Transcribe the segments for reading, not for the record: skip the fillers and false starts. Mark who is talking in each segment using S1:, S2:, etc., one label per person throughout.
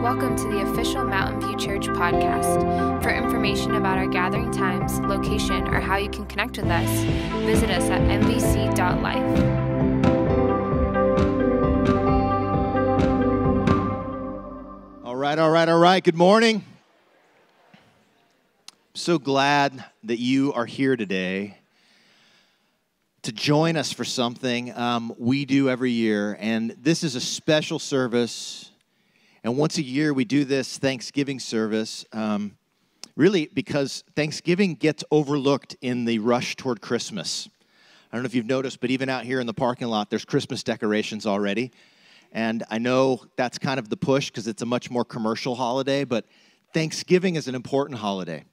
S1: Welcome to the official Mountain View Church podcast. For information about our gathering times, location, or how you can connect with us, visit us at mvc.life.
S2: All right. Good morning. I'm so glad that you are here today to join us for something we do every year. And this is a special service. And once a year, we do this Thanksgiving service, really because Thanksgiving gets overlooked in the rush toward Christmas. I don't know if you've noticed, but even out here in the parking lot, there's Christmas decorations already. And I know that's kind of the push because it's a much more commercial holiday, but Thanksgiving is an important holiday.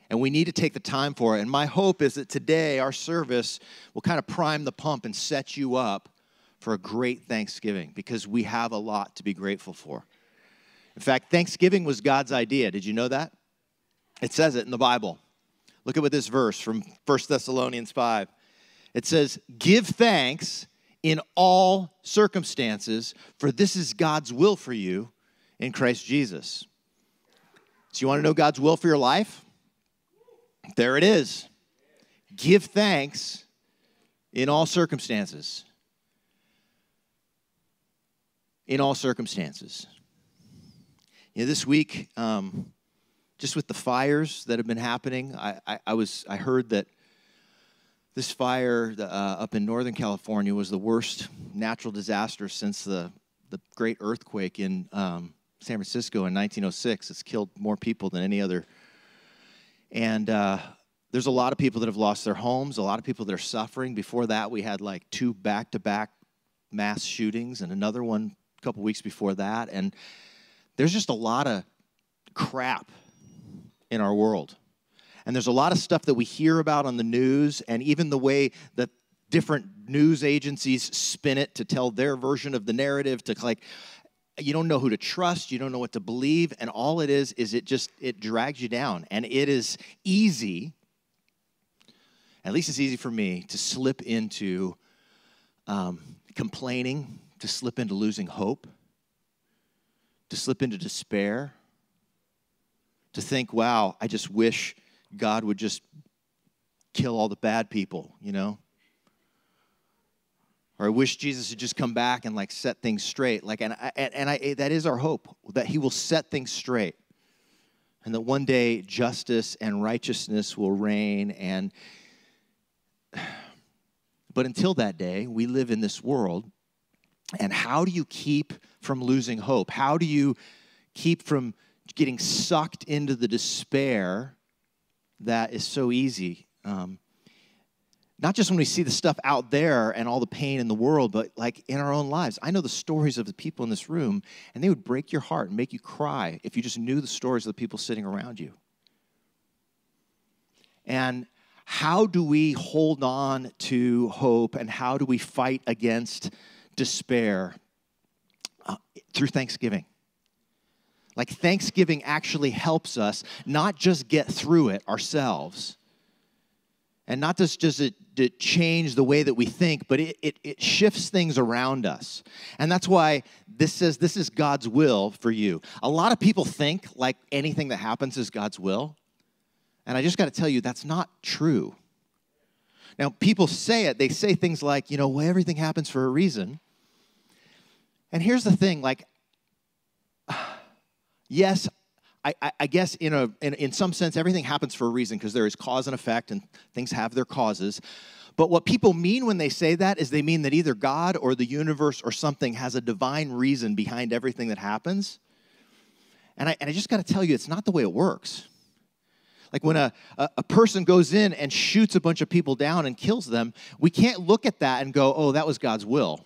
S2: And we need to take the time for it. And my hope is that today, our service will kind of prime the pump and set you up for a great Thanksgiving because we have a lot to be grateful for. In fact, Thanksgiving was God's idea. Did you know that? It says it in the Bible. Look at what this verse from 1 Thessalonians 5. It says, "Give thanks in all circumstances, for this is God's will for you in Christ Jesus." So you want to know God's will for your life? There it is. Give thanks in all circumstances. In all circumstances. You know, this week, just with the fires that have been happening, I heard that this fire up in Northern California was the worst natural disaster since the great earthquake in San Francisco in 1906. It's killed more people than any other. And there's a lot of people that have lost their homes, a lot of people that are suffering. Before that, we had like 2 back-to-back mass shootings and another one a couple weeks before that. And there's just a lot of crap in our world. And there's a lot of stuff that we hear about on the news, and even the way that different news agencies spin it to tell their version of the narrative, to like, you don't know who to trust, you don't know what to believe, and all it is it drags you down. And it is easy, at least it's easy for me, to slip into complaining, to slip into losing hope, to slip into despair, to think, wow, I just wish God would just kill all the bad people, you know? Or I wish Jesus would just come back and like set things straight. Like, and that is our hope, that he will set things straight. And that one day justice and righteousness will reign. But until that day, we live in this world. And how do you keep from losing hope? How do you keep from getting sucked into the despair that is so easy? Not just when we see the stuff out there and all the pain in the world, but like in our own lives. I know the stories of the people in this room, and they would break your heart and make you cry if you just knew the stories of the people sitting around you. And how do we hold on to hope, and how do we fight against despair? Through Thanksgiving. Like Thanksgiving actually helps us not just get through it ourselves, and not just does it change the way that we think, but it shifts things around us. And that's why this says this is God's will for you. A lot of people think like anything that happens is God's will. And I just got to tell you, that's not true. Now, people say it. They say things like, you know, well, everything happens for a reason. And here's the thing, like, yes, I guess in some sense, everything happens for a reason because there is cause and effect and things have their causes. But what people mean when they say that is they mean that either God or the universe or something has a divine reason behind everything that happens. And I just got to tell you, it's not the way it works. Like when a person goes in and shoots a bunch of people down and kills them, we can't look at that and go, oh, that was God's will.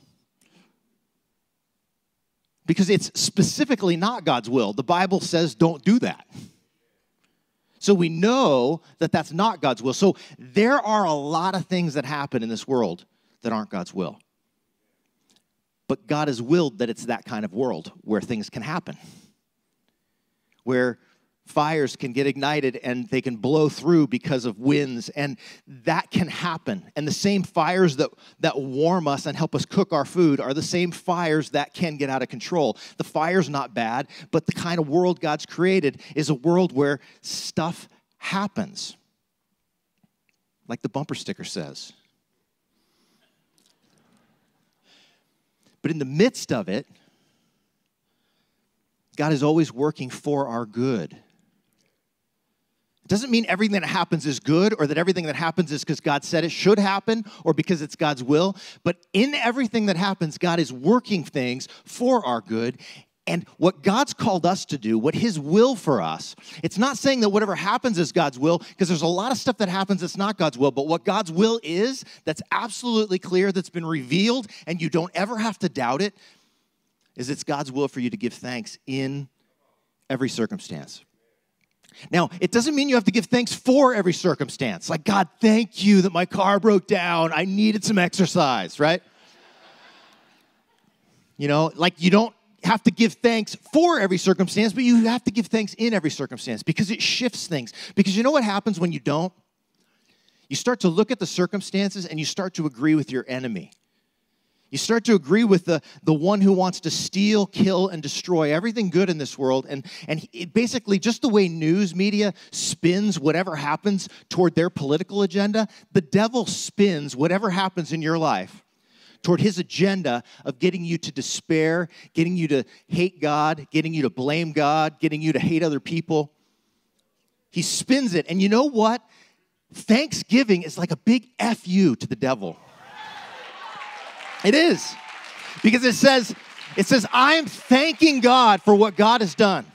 S2: Because it's specifically not God's will. The Bible says don't do that. So we know that that's not God's will. So there are a lot of things that happen in this world that aren't God's will. But God has willed that it's that kind of world where things can happen. Where fires can get ignited and they can blow through because of winds, and that can happen. And the same fires that warm us and help us cook our food are the same fires that can get out of control. The fire's not bad, but the kind of world God's created is a world where stuff happens. Like the bumper sticker says. But in the midst of it, God is always working for our good. It doesn't mean everything that happens is good or that everything that happens is because God said it should happen or because it's God's will. But in everything that happens, God is working things for our good. And what God's called us to do, what his will for us, it's not saying that whatever happens is God's will, because there's a lot of stuff that happens that's not God's will. But what God's will is, that's absolutely clear, that's been revealed, and you don't ever have to doubt it, is it's God's will for you to give thanks in every circumstance. Now, it doesn't mean you have to give thanks for every circumstance. Like, God, thank you that my car broke down. I needed some exercise, right? Like you don't have to give thanks for every circumstance, but you have to give thanks in every circumstance because it shifts things. Because you know what happens when you don't? You start to look at the circumstances and you start to agree with your enemy. You start to agree with the one who wants to steal, kill, and destroy everything good in this world. And it basically, just the way news media spins whatever happens toward their political agenda, the devil spins whatever happens in your life toward his agenda of getting you to despair, getting you to hate God, getting you to blame God, getting you to hate other people. He spins it. And you know what? Thanksgiving is like a big F you to the devil. It is. Because it says, I'm thanking God for what God has done.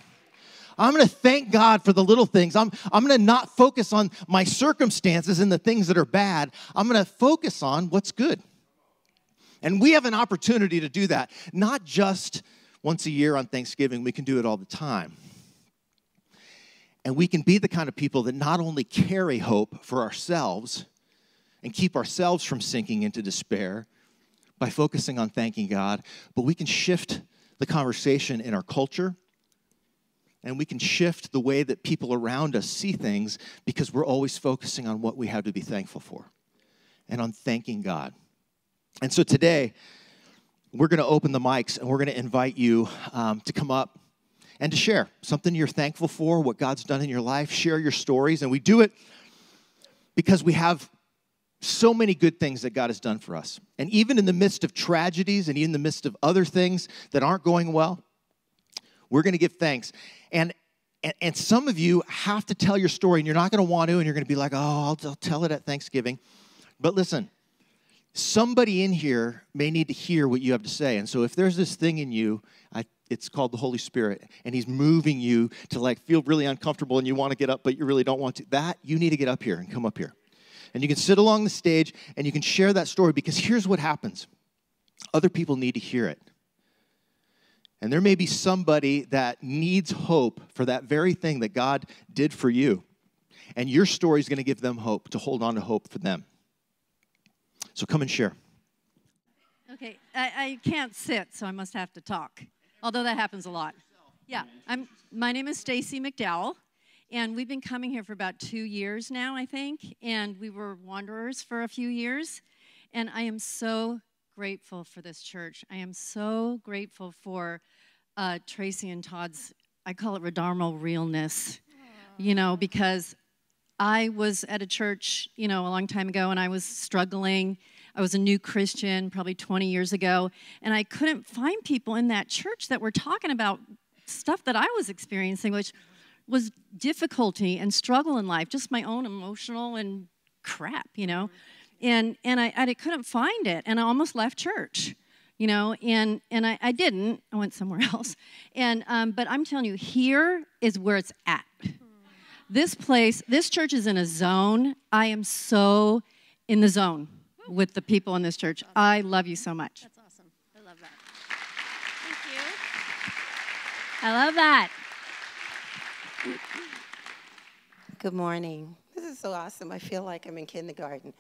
S2: I'm going to thank God for the little things. I'm going to not focus on my circumstances and the things that are bad. I'm going to focus on what's good. And we have an opportunity to do that, not just once a year on Thanksgiving. We can do it all the time. And we can be the kind of people that not only carry hope for ourselves and keep ourselves from sinking into despair by focusing on thanking God, but we can shift the conversation in our culture, and we can shift the way that people around us see things because we're always focusing on what we have to be thankful for and on thanking God. And so today, we're going to open the mics and we're going to invite you to come up and to share something you're thankful for, what God's done in your life. Share your stories. And we do it because we have so many good things that God has done for us. And even in the midst of tragedies and even in the midst of other things that aren't going well, we're going to give thanks. And some of you have to tell your story, and you're not going to want to, and you're going to be like, oh, I'll tell it at Thanksgiving. But listen, somebody in here may need to hear what you have to say. And so if there's this thing in you, it's called the Holy Spirit, and he's moving you to feel really uncomfortable and you want to get up, but you really don't want to, you need to get up here and come up here. And you can sit along the stage and you can share that story, because here's what happens. Other people need to hear it. And there may be somebody that needs hope for that very thing that God did for you. And your story is going to give them hope, to hold on to hope for them. So come and share.
S3: Okay, I can't sit, so I must have to talk, although that happens a lot. Yeah, my name is Stacy McDowell, and we've been coming here for about 2 years now, I think, and we were wanderers for a few years, and I am so grateful for this church. I am so grateful for Tracy and Todd's, I call it Redarmo realness, because I was at a church, a long time ago, and I was struggling. I was a new Christian probably 20 years ago, and I couldn't find people in that church that were talking about stuff that I was experiencing, which was difficulty and struggle in life, just my own emotional and crap, And I couldn't find it, and I almost left church, and I didn't. I went somewhere else. But I'm telling you, here is where it's at. This church is in a zone. I am so in the zone with the people in this church. I love you so much.
S4: That's awesome. I love that. Thank you. I love that.
S5: Good morning. This is so awesome. I feel like I'm in kindergarten.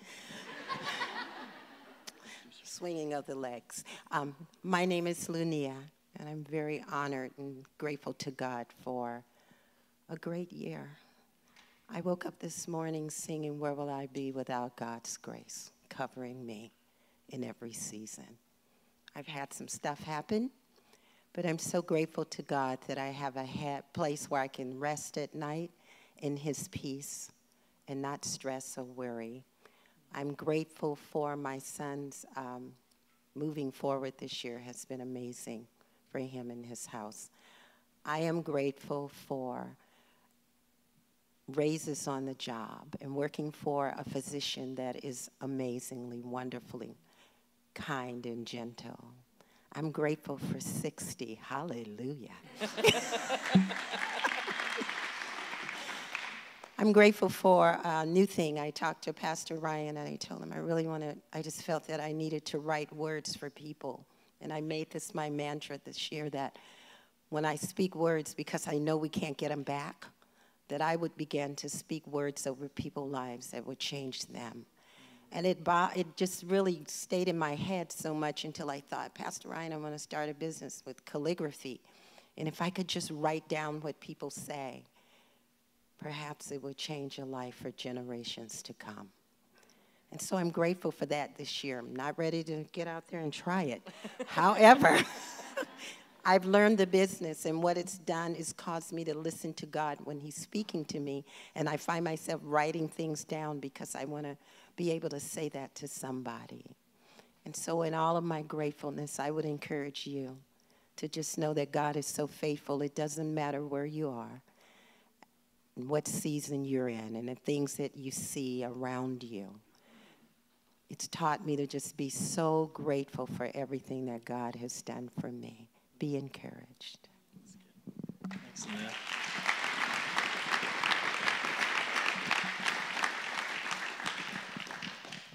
S5: Swinging of the legs. My name is Lunia, and I'm very honored and grateful to God for a great year. I woke up this morning singing, "Where will I be without God's grace covering me in every season?" I've had some stuff happen, but I'm so grateful to God that I have a place where I can rest at night in his peace and not stress or worry. I'm grateful for my son's moving forward this year has been amazing for him and his house. I am grateful for raises on the job and working for a physician that is amazingly, wonderfully kind and gentle. I'm grateful for 60. Hallelujah. I'm grateful for a new thing. I talked to Pastor Ryan and I told him I just felt that I needed to write words for people. And I made this my mantra this year that when I speak words, because I know we can't get them back, that I would begin to speak words over people's lives that would change them. And it just really stayed in my head so much until I thought, Pastor Ryan, I'm going to start a business with calligraphy. And if I could just write down what people say, perhaps it would change a life for generations to come. And so I'm grateful for that this year. I'm not ready to get out there and try it. However, I've learned the business, and what it's done is caused me to listen to God when he's speaking to me, and I find myself writing things down because I want to be able to say that to somebody. And so in all of my gratefulness, I would encourage you to just know that God is so faithful. It doesn't matter where you are, and what season you're in, and the things that you see around you. It's taught me to just be so grateful for everything that God has done for me. Be encouraged.
S2: Thanks, Annette.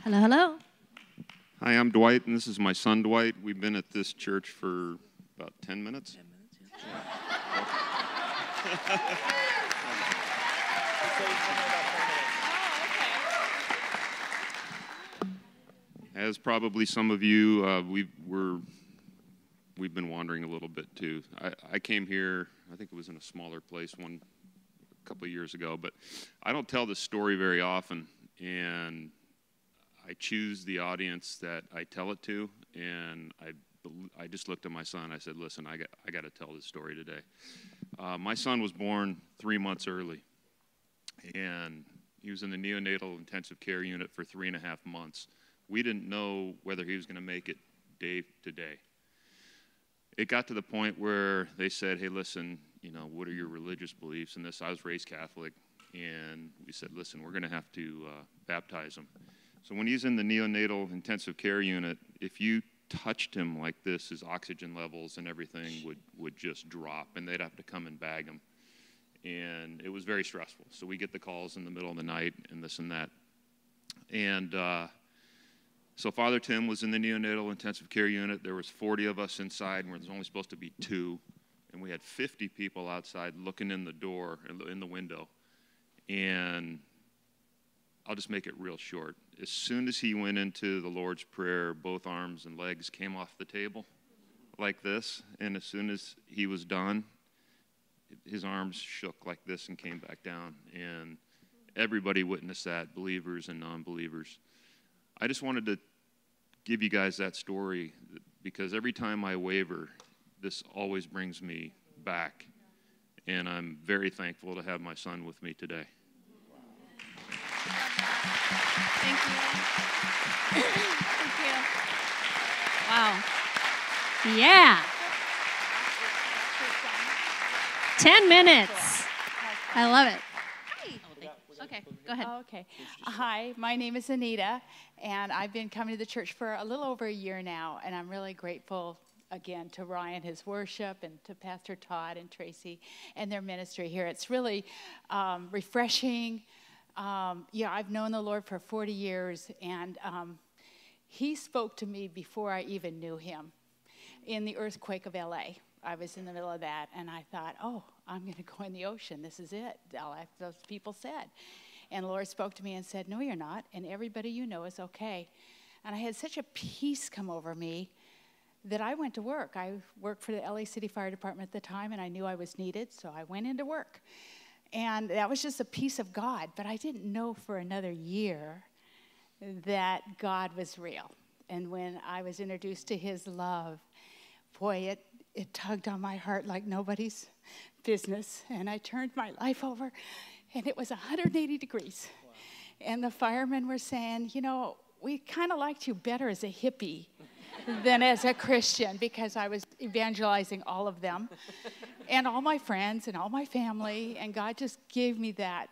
S4: Hello, hello.
S6: Hi, I'm Dwight, and this is my son, Dwight. We've been at this church for about 10 minutes. 10 minutes, yeah. As probably some of you, we've been wandering a little bit too. I came here, I think it was in a smaller place a couple of years ago, but I don't tell this story very often, and I choose the audience that I tell it to, and I just looked at my son. I said, listen, I got to tell this story today. My son was born 3 months early, and he was in the neonatal intensive care unit for 3.5 months. We didn't know whether he was going to make it day to day. It got to the point where they said, hey, listen, what are your religious beliefs in this? I was raised Catholic, and we said, listen, we're going to have to baptize him. So when he's in the neonatal intensive care unit, if you touched him like this, his oxygen levels and everything would just drop, and they'd have to come and bag him. And it was very stressful. So we get the calls in the middle of the night and this and that. And so Father Tim was in the neonatal intensive care unit. There was 40 of us inside, and there was only supposed to be 2. And we had 50 people outside looking in the door, in the window. And I'll just make it real short. As soon as he went into the Lord's Prayer, both arms and legs came off the table like this. And as soon as he was done, his arms shook like this and came back down. And everybody witnessed that, believers and non-believers. I just wanted to give you guys that story because every time I waver, this always brings me back. And I'm very thankful to have my son with me today.
S4: Thank you. Thank you. Wow. Yeah. 10 minutes. I love it. Okay, go ahead.
S7: Okay. Hi, my name is Anita, and I've been coming to the church for a little over a year now, and I'm really grateful again to Ryan, his worship, and to Pastor Todd and Tracy and their ministry here. It's really refreshing. I've known the Lord for 40 years, and he spoke to me before I even knew him in the earthquake of LA. I was in the middle of that, and I thought, I'm going to go in the ocean. This is it. Those people said. And the Lord spoke to me and said, no, you're not, and everybody you know is okay. And I had such a peace come over me that I went to work. I worked for the LA City Fire Department at the time, and I knew I was needed, so I went into work. And that was just a piece of God. But I didn't know for another year that God was real. And when I was introduced to his love, boy, it tugged on my heart like nobody's business. And I turned my life over, and it was 180 degrees. Wow. And the firemen were saying, you know, we kind of liked you better as a hippie than as a Christian, because I was evangelizing all of them and all my friends and all my family. And God just gave me that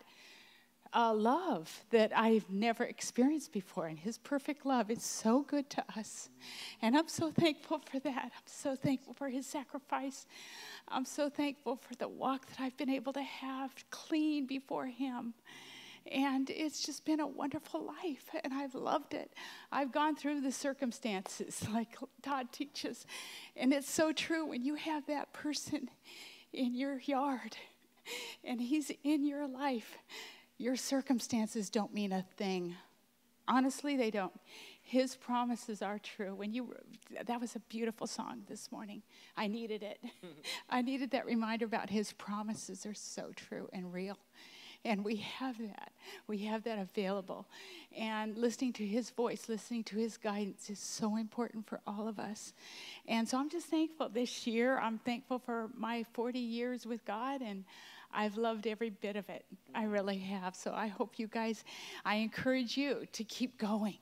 S7: love that I've never experienced before. And his perfect love is so good to us. And I'm so thankful for that. I'm so thankful for his sacrifice. I'm so thankful for the walk that I've been able to have clean before him. And it's just been a wonderful life, and I've loved it. I've gone through the circumstances like Todd teaches, and it's so true when you have that person in your yard and he's in your life, your circumstances don't mean a thing. Honestly, they don't. His promises are true. That was a beautiful song this morning. I needed it. I needed that reminder about his promises are so true and real. And we have that. We have that available. And listening to his voice, listening to his guidance is so important for all of us. And so I'm just thankful this year. I'm thankful for my 40 years with God, and I've loved every bit of it. I really have. So I hope you guys, I encourage you to keep going.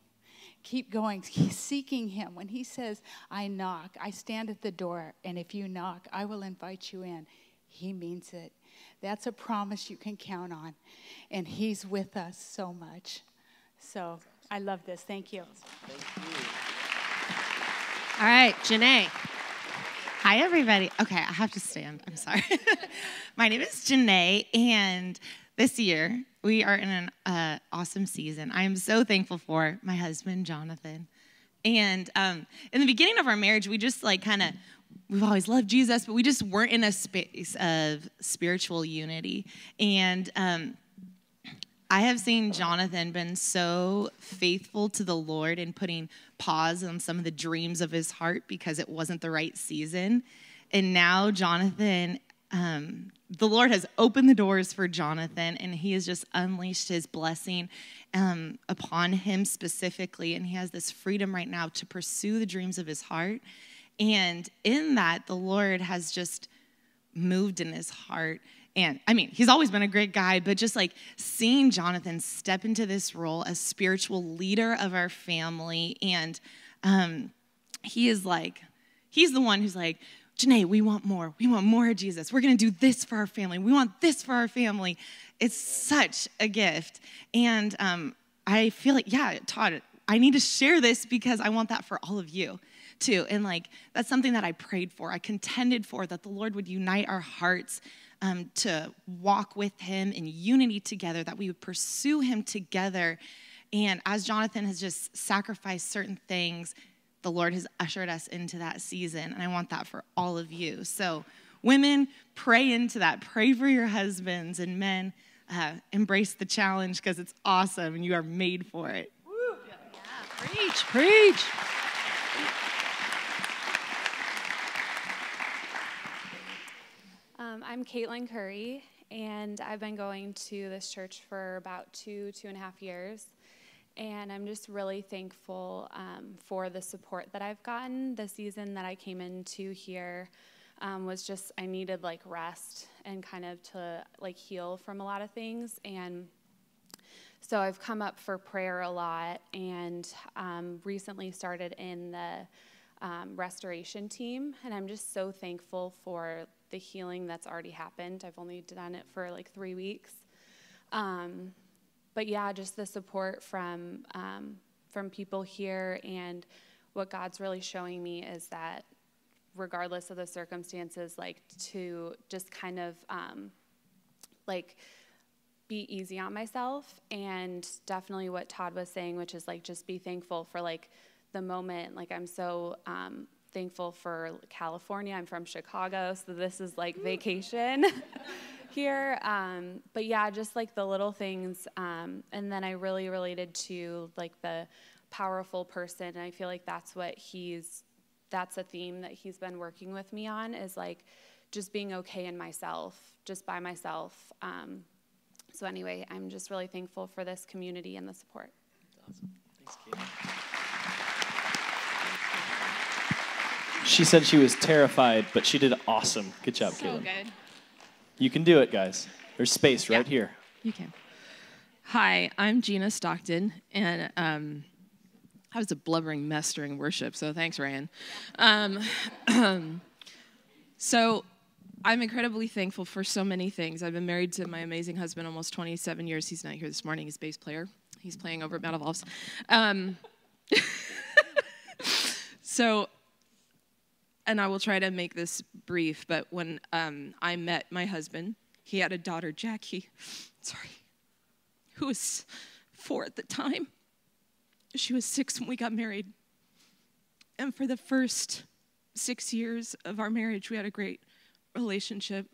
S7: Keep going, keep seeking him. When he says, I knock, I stand at the door, and if you knock, I will invite you in. He means it. That's a promise you can count on. And he's with us so much. So I love this. Thank you.
S2: Thank you.
S4: All right, Janae. Hi, everybody. Okay, I have to stand. I'm sorry. My name is Janae, and this year we are in an awesome season. I am so thankful for my husband, Jonathan. And in the beginning of our marriage, we just we've always loved Jesus, but we just weren't in a space of spiritual unity. And I have seen Jonathan been so faithful to the Lord in putting pause on some of the dreams of his heart because it wasn't the right season. And now Jonathan, the Lord has opened the doors for Jonathan, and he has just unleashed his blessing upon him specifically. And he has this freedom right now to pursue the dreams of his heart. And in that, the Lord has just moved in his heart. And I mean, he's always been a great guy, but just like seeing Jonathan step into this role as spiritual leader of our family. And he's the one who's like, Janae, we want more. We want more of Jesus. We're going to do this for our family. We want this for our family. It's such a gift. And I feel like, yeah, Todd, I need to share this because I want that for all of you too. And that's something that I prayed for. I contended for, that the Lord would unite our hearts to walk with him in unity together, that we would pursue him together. And as Jonathan has just sacrificed certain things, the Lord has ushered us into that season. And I want that for all of you. So women, pray into that. Pray for your husbands, and men, embrace the challenge because it's awesome and you are made for it. Woo. Yeah, preach.
S1: I'm Caitlin Curry, and I've been going to this church for about 2.5 years, and I'm just really thankful for the support that I've gotten. The season that I came into here was just, I needed rest and kind of to heal from a lot of things, and so I've come up for prayer a lot, and recently started in the restoration team, and I'm just so thankful for the healing that's already happened. I've only done it for 3 weeks. But yeah, just the support from people here, and what God's really showing me is that regardless of the circumstances, to just kind of be easy on myself, and definitely what Todd was saying, which is just be thankful for the moment. I'm so thankful for California. I'm from Chicago, so this is vacation here. But yeah, just the little things. And then I really related to the powerful person. And I feel that's a theme that he's been working with me on, is just being okay in myself, just by myself. So anyway, I'm just really thankful for this community and the support.
S8: Awesome. Thanks, Caitlin. She said she was terrified, but she did awesome. Good job, Caitlin.
S9: So good.
S8: You can do it, guys. There's space right here.
S9: You can. Hi, I'm Gina Stockton, and I was a blubbering mess during worship, so thanks, Ryan. So I'm incredibly thankful for so many things. I've been married to my amazing husband almost 27 years. He's not here this morning. He's a bass player. He's playing over at Mount Olives. So, and I will try to make this brief, but when I met my husband, he had a daughter, Jackie, who was 4 at the time. She was 6 when we got married. And for the first 6 years of our marriage, we had a great relationship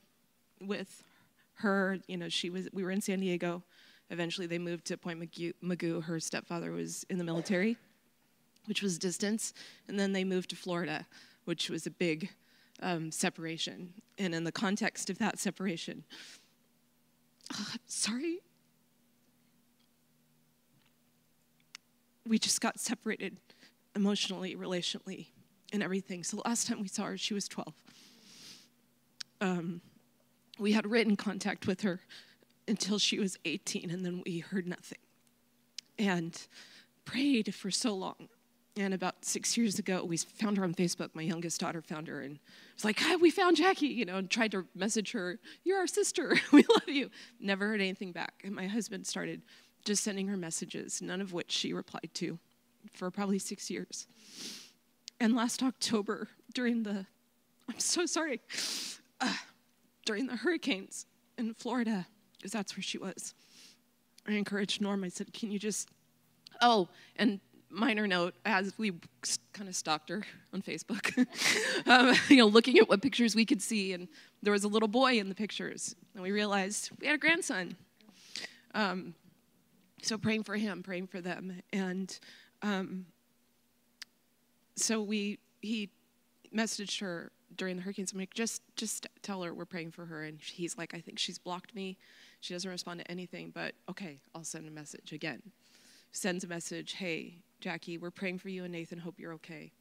S9: with her. You know, we were in San Diego. Eventually they moved to Point Mugu. Her stepfather was in the military, which was distance. And then they moved to Florida, which was a big separation. And in the context of that separation, we just got separated emotionally, relationally, and everything. So the last time we saw her, she was 12. We had written contact with her until she was 18, and then we heard nothing. And prayed for so long. And about 6 years ago, we found her on Facebook. My youngest daughter found her and was like, "Hi, we found Jackie," you know, and tried to message her, "You're our sister. We love you." Never heard anything back. And my husband started just sending her messages, none of which she replied to for probably 6 years. And last October, during the hurricanes in Florida, because that's where she was, I encouraged Norm. I said, "Can you just," and minor note, as we kind of stalked her on Facebook, looking at what pictures we could see, and there was a little boy in the pictures, and we realized we had a grandson. So praying for him, praying for them, and so he messaged her during the hurricanes. I'm like, just tell her we're praying for her, and he's like, "I think she's blocked me. She doesn't respond to anything, but okay, I'll send a message again." Sends a message, "Hey, Jackie, we're praying for you and Nathan, hope you're okay."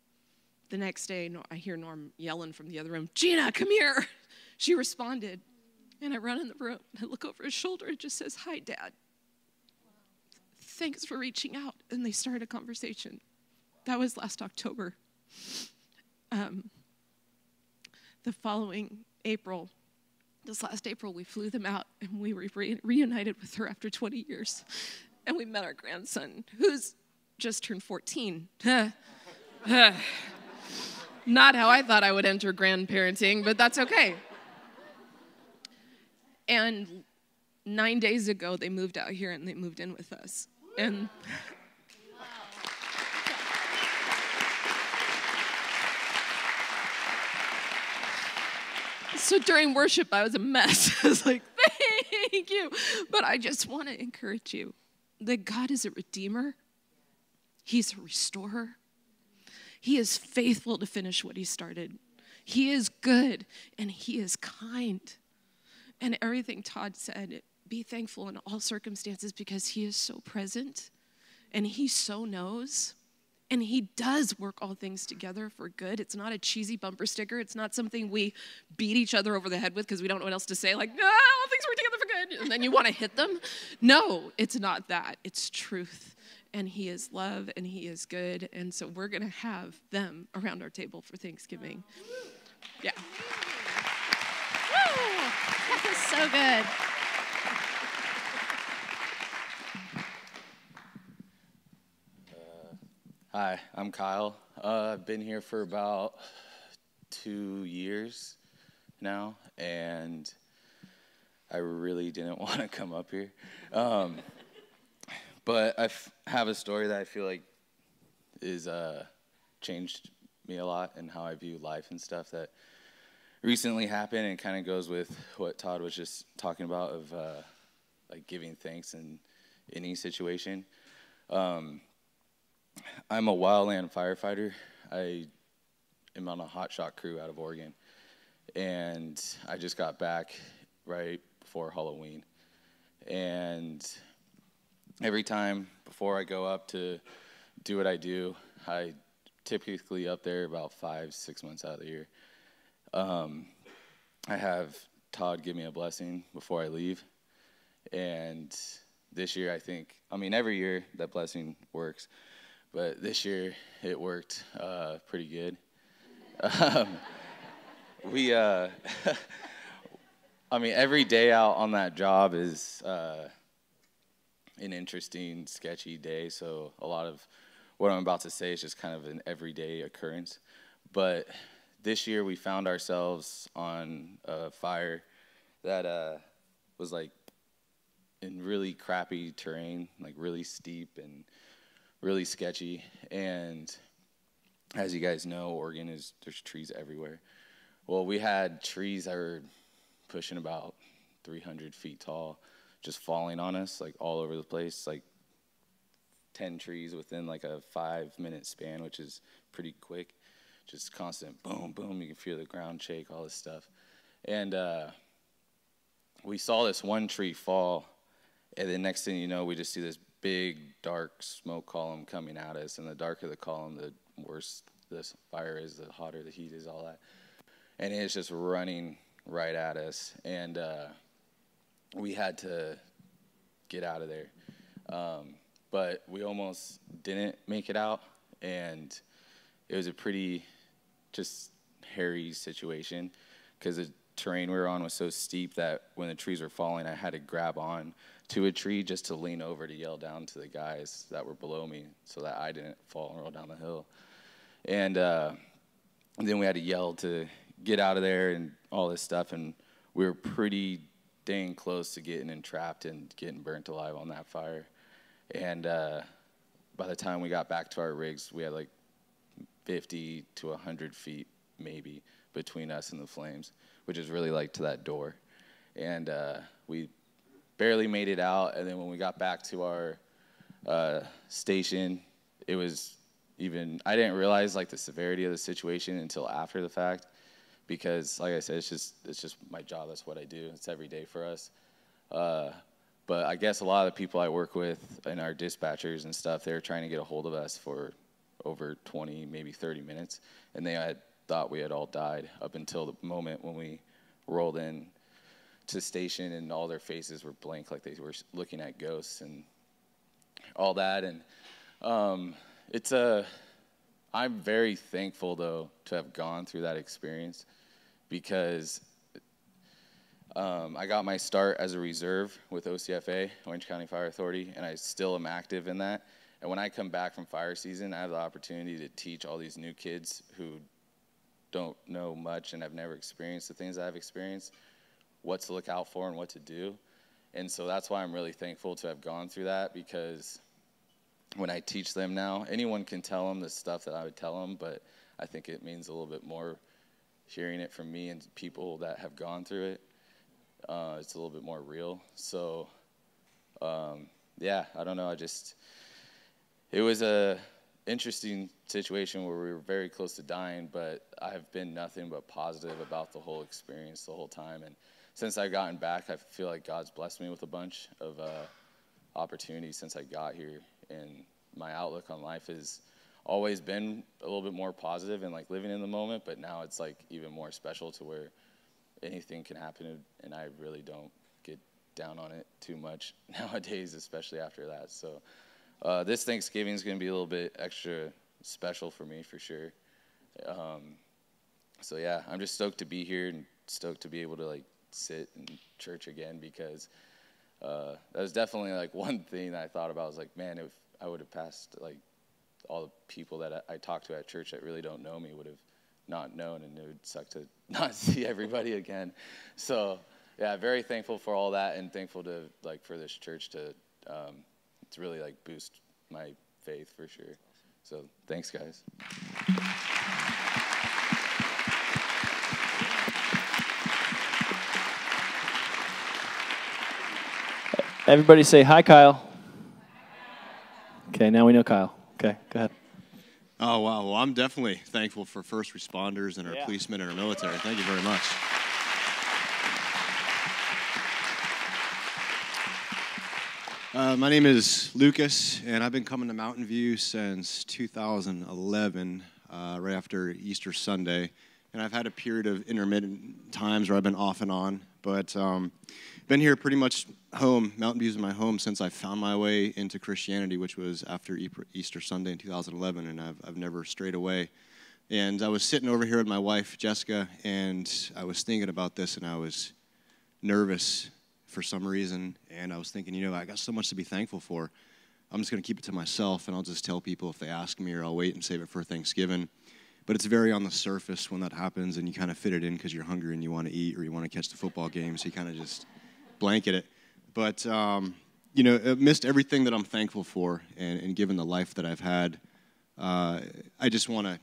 S9: The next day, I hear Norm yelling from the other room, "Gina, come here." She responded, and I run in the room, and I look over his shoulder, it just says, "Hi, Dad. Thanks for reaching out." And they started a conversation. That was last October. The following April, this last April, we flew them out, and we were reunited with her after 20 years. And we met our grandson, who's just turned 14. Not how I thought I would enter grandparenting, but that's okay. And 9 days ago, they moved out here, and they moved in with us. And so during worship, I was a mess. I was like, "Thank you." But I just want to encourage you that God is a redeemer. He's a restorer. He is faithful to finish what he started. He is good, and he is kind. And everything Todd said, be thankful in all circumstances because he is so present, and he so knows. And he does work all things together for good. It's not a cheesy bumper sticker. It's not something we beat each other over the head with because we don't know what else to say, like, "No, all things work together for good," and then you want to hit them. No, it's not that. It's truth. And he is love, and he is good. And so we're going to have them around our table for Thanksgiving. Yeah.
S3: Woo! That is so good.
S10: Hi, I'm Kyle. I've been here for about 2 years now, and I really didn't want to come up here. But I have a story that I feel like is changed me a lot in how I view life and stuff that recently happened, and kind of goes with what Todd was just talking about of like giving thanks in any situation. I'm a wildland firefighter. I am on a hotshot crew out of Oregon. and I just got back right before Halloween. And every time before I go up to do what I do, I typically up there about 5-6 months out of the year. I have Todd give me a blessing before I leave. And this year, every year that blessing works, but this year it worked pretty good. Every day out on that job is an interesting, sketchy day, so a lot of what I'm about to say is just kind of an everyday occurrence. But this year we found ourselves on a fire that was like in really crappy terrain, like really steep and really sketchy. And as you guys know, Oregon there's trees everywhere. Well, we had trees that were pushing about 300 feet tall, just falling on us, like all over the place, like 10 trees within like a 5-minute span, which is pretty quick. Just constant boom, boom. You can feel the ground shake, all this stuff. And we saw this one tree fall, and the next thing you know, we just see this big, dark smoke column coming at us. And the darker the column, the worse this fire is, the hotter the heat is, all that. And it's just running right at us. And we had to get out of there. But we almost didn't make it out. And it was a pretty just hairy situation because the terrain we were on was so steep that when the trees were falling, I had to grab on to a tree just to lean over to yell down to the guys that were below me so that I didn't fall and roll down the hill. And then we had to yell to get out of there and all this stuff, and we were pretty dang close to getting entrapped and getting burnt alive on that fire. And by the time we got back to our rigs, we had like 50 to 100 feet maybe between us and the flames, which is really like to that door. And we barely made it out. And then when we got back to our station, it was I didn't realize like the severity of the situation until after the fact, because like I said, it's just my job. That's what I do. It's every day for us. But I guess a lot of the people I work with and our dispatchers and stuff, they were trying to get a hold of us for over 20, maybe 30 minutes. And they had thought we had all died up until the moment when we rolled in to the station and all their faces were blank, like they were looking at ghosts and all that. And I'm very thankful, though, to have gone through that experience because I got my start as a reserve with OCFA, Orange County Fire Authority, and I still am active in that. And when I come back from fire season, I have the opportunity to teach all these new kids who don't know much and have never experienced the things I've experienced, what to look out for and what to do. And so that's why I'm really thankful to have gone through that, because when I teach them now, anyone can tell them the stuff that I would tell them, but I think it means a little bit more hearing it from me and people that have gone through it. It's a little bit more real. So, yeah, I don't know. It was a interesting situation where we were very close to dying, but I've been nothing but positive about the whole experience the whole time. And since I've gotten back, I feel like God's blessed me with a bunch of opportunities since I got here. And my outlook on life has always been a little bit more positive and like living in the moment, but now it's like even more special to where anything can happen, and I really don't get down on it too much nowadays, especially after that. So this Thanksgiving is going to be a little bit extra special for me for sure. So yeah, I'm just stoked to be here and stoked to be able to like sit in church again, because that was definitely like one thing that I thought about. I was like, man, if I would have passed, like all the people that I talked to at church that really don't know me would have not known, and it would suck to not see everybody again. So yeah, very thankful for all that, and thankful to like for this church to really like boost my faith for sure. So thanks, guys.
S8: Everybody say hi, Kyle. Okay, now we know Kyle. Okay, go ahead.
S11: Oh, wow. Well, I'm definitely thankful for first responders and our policemen and our military. Thank you very much. My name is Lucas, and I've been coming to Mountain View since 2011, right after Easter Sunday. And I've had a period of intermittent times where I've been off and on, but been here pretty much home. Mountain View is my home since I found my way into Christianity, which was after Easter Sunday in 2011, and I've never strayed away. And I was sitting over here with my wife, Jessica, and I was thinking about this, and I was nervous for some reason, and I was thinking, you know, I got so much to be thankful for. I'm just going to keep it to myself, and I'll just tell people if they ask me, or I'll wait and save it for Thanksgiving. But it's very on the surface when that happens, and you kind of fit it in because you're hungry and you want to eat, or you want to catch the football game, so you kind of just blanket it. But, you know, amidst everything that I'm thankful for, and given the life that I've had, I just want to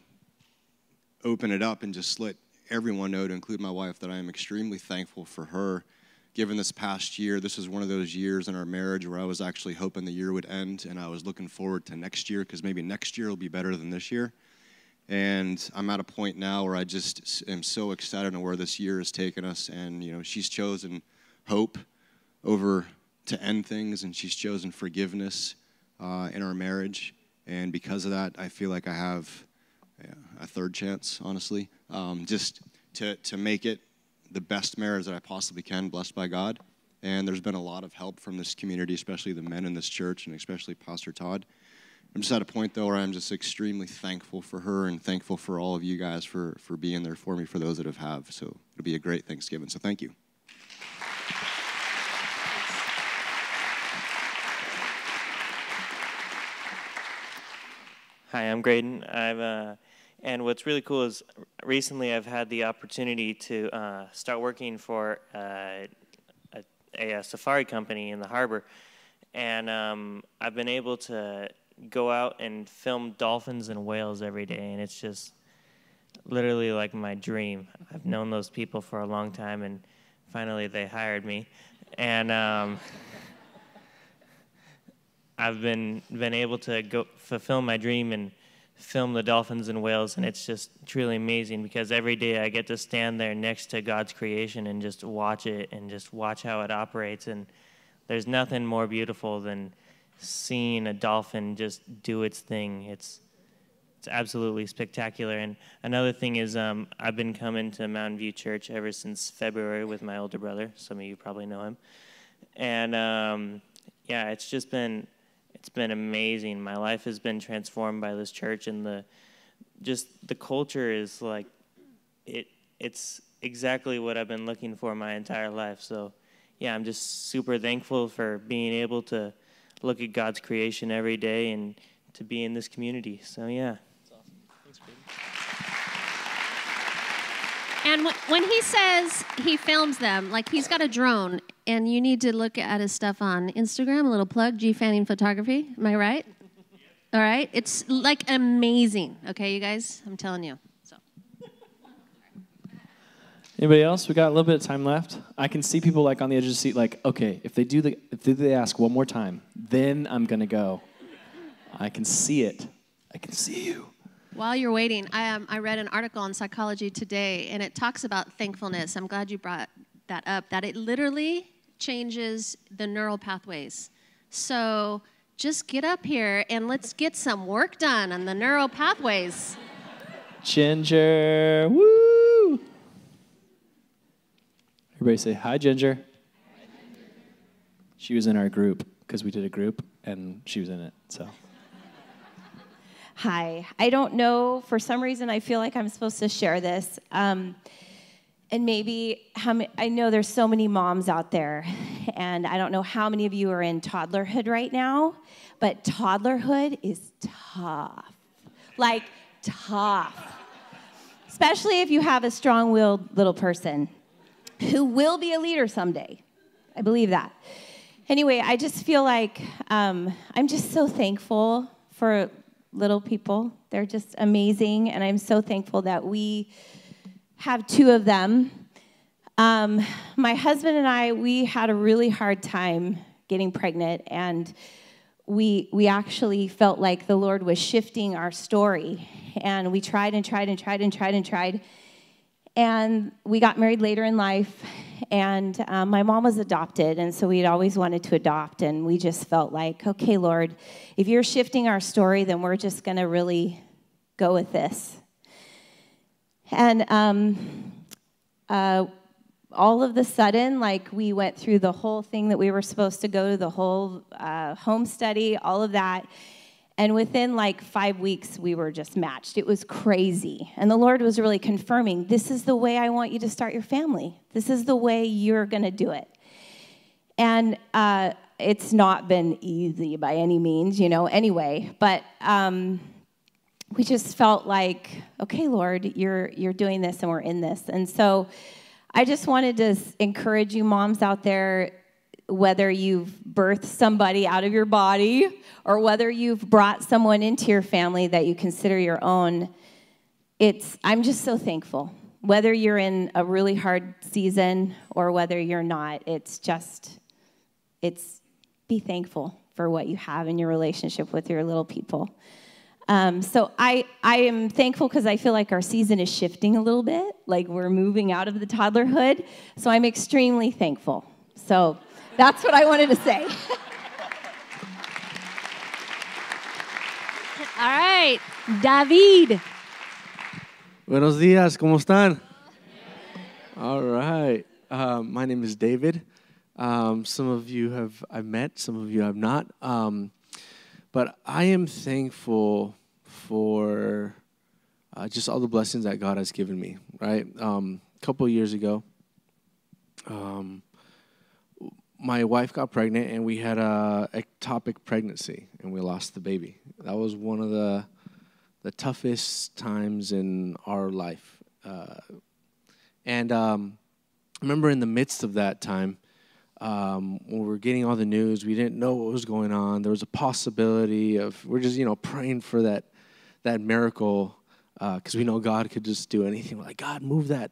S11: open it up and just let everyone know, to include my wife, that I am extremely thankful for her. Given this past year, this was one of those years in our marriage where I was actually hoping the year would end, and I was looking forward to next year, because maybe next year will be better than this year. And I'm at a point now where I just am so excited on where this year has taken us. And, you know, she's chosen hope over to end things, and she's chosen forgiveness in our marriage. And because of that, I feel like I have a third chance, honestly, just to make it the best marriage that I possibly can, blessed by God. And there's been a lot of help from this community, especially the men in this church, and especially Pastor Todd. I'm just at a point, though, where I'm just extremely thankful for her, and thankful for all of you guys for being there for me, for those that have. So it'll be a great Thanksgiving. So thank you.
S12: Hi, I'm Graydon. And what's really cool is recently I've had the opportunity to start working for a safari company in the harbor, and I've been able to go out and film dolphins and whales every day, and it's just literally like my dream. I've known those people for a long time, and finally they hired me, and I've been able to go fulfill my dream and film the dolphins and whales, and it's just truly amazing, because every day I get to stand there next to God's creation and just watch it, and just watch how it operates. And there's nothing more beautiful than seeing a dolphin just do its thing. It's absolutely spectacular. And another thing is, I've been coming to Mountain View Church ever since February with my older brother. Some of you probably know him. And yeah, it's been amazing. My life has been transformed by this church, and the culture is like, it's exactly what I've been looking for my entire life. So yeah, I'm just super thankful for being able to look at God's creation every day and to be in this community. So yeah.
S8: That's awesome. Thanks,
S13: And
S8: Braden.
S13: when he says he films them, like, he's got a drone, and you need to look at his stuff on Instagram. A little plug, G Fanning Photography. Am I right? All right. It's like amazing. Okay, you guys. I'm telling you. So.
S8: Anybody else? We got a little bit of time left. I can see people like on the edge of the seat, like, okay, if they ask one more time, then I'm gonna go. I can see it. I can see you.
S13: While you're waiting, I read an article on Psychology Today, and it talks about thankfulness. I'm glad you brought that up, that it literally changes the neural pathways. So just get up here and let's get some work done on the neural pathways.
S8: Ginger, woo! Everybody say, hi, Ginger. Hi, Ginger. She was in our group, because we did a group, and she was in it, so.
S14: Hi. I don't know, for some reason I feel like I'm supposed to share this. And maybe, I know there's so many moms out there, and I don't know how many of you are in toddlerhood right now, but toddlerhood is tough. Like, tough. Especially if you have a strong-willed little person who will be a leader someday. I believe that. Anyway, I just feel like I'm just so thankful for little people. They're just amazing, and I'm so thankful that we have two of them. My husband and I, we had a really hard time getting pregnant, and we actually felt like the Lord was shifting our story. And we tried and tried and tried and tried and tried. And we got married later in life. And my mom was adopted. And so we'd always wanted to adopt. And we just felt like, okay, Lord, if you're shifting our story, then we're just going to really go with this. And all of the sudden, like, we went through the whole thing that we were supposed to go to, the whole home study, all of that. And within like 5 weeks, we were just matched. It was crazy. And the Lord was really confirming, this is the way I want you to start your family. This is the way you're going to do it. And it's not been easy by any means, anyway. But we just felt like, okay, Lord, you're doing this and we're in this. And so I just wanted to encourage you moms out there, whether you've birthed somebody out of your body or whether you've brought someone into your family that you consider your own, I'm just so thankful. Whether you're in a really hard season or whether you're not, be thankful for what you have in your relationship with your little people. So I am thankful because I feel like our season is shifting a little bit, like we're moving out of the toddlerhood. So I'm extremely thankful. So that's what I wanted to say.
S15: All right, David.
S8: Buenos días, ¿cómo están? All right. My name is David. Some of you I've met, some of you have not. But I am thankful for just all the blessings that God has given me, right? A couple of years ago, my wife got pregnant, and we had a ectopic pregnancy, and we lost the baby. That was one of the toughest times in our life. And I remember in the midst of that time, when we were getting all the news, we didn't know what was going on. There was a possibility of, we're just, praying for that miracle, because we know God could just do anything. We're like, God, move that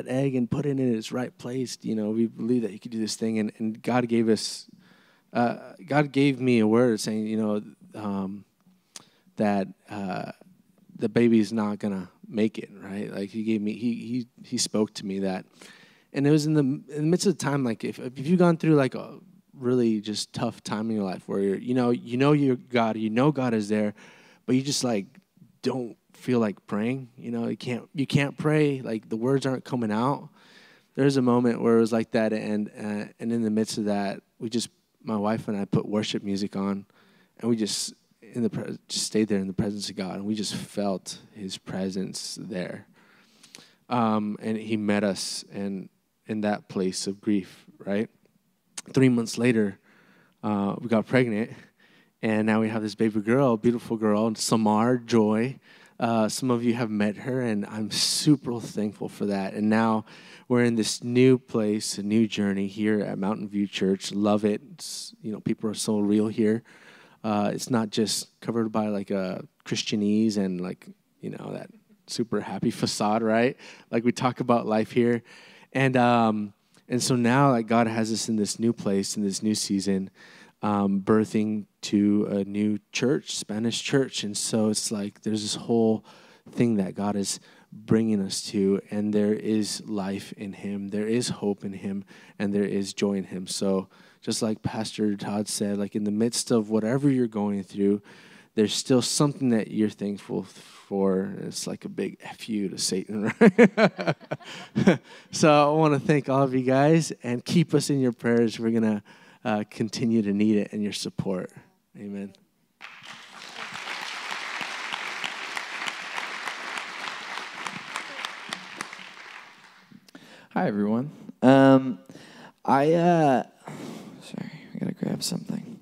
S8: egg and put it in its right place. We believe that He could do this thing, and God gave me a word saying, that the baby's not gonna make it, right? Like He spoke to me that. And it was in the midst of the time, like if you've gone through like a really just tough time in your life where you're God, God is there, but you just like don't feel like praying. You can't pray. Like the words aren't coming out. There's a moment where it was like that, and in the midst of that, my wife and I put worship music on, and we just stayed there in the presence of God, and we just felt His presence there. And He met us in that place of grief, right? 3 months later, we got pregnant, and now we have this baby girl, beautiful girl, Samar Joy. Some of you have met her, and I'm super thankful for that. And now we're in this new place, a new journey here at Mountain View Church. Love it. People are so real here. It's not just covered by like a Christianese and like, that super happy facade, right? Like we talk about life here. And so now, like, God has us in this new place, in this new season, birthing to a new church, Spanish church. And so it's like there's this whole thing that God is bringing us to, and there is life in Him, there is hope in Him, and there is joy in Him. So just like Pastor Todd said, like in the midst of whatever you're going through, there's still something that you're thankful for. It's like a big F you to Satan, right? So I want to thank all of you guys, and keep us in your prayers. We're going to continue to need it and your support. Amen.
S16: Hi, everyone. Sorry, I got to grab something.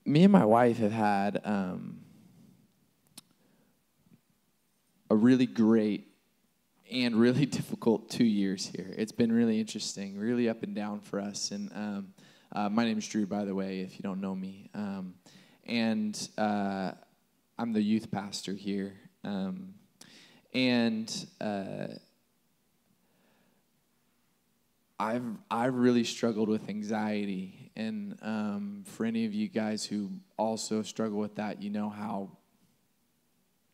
S16: Me and my wife have had a really great and really difficult 2 years here. It's been really interesting, really up and down for us. And my name is Drew, by the way, if you don't know me. And I'm the youth pastor here. I've really struggled with anxiety, and for any of you guys who also struggle with that, you know how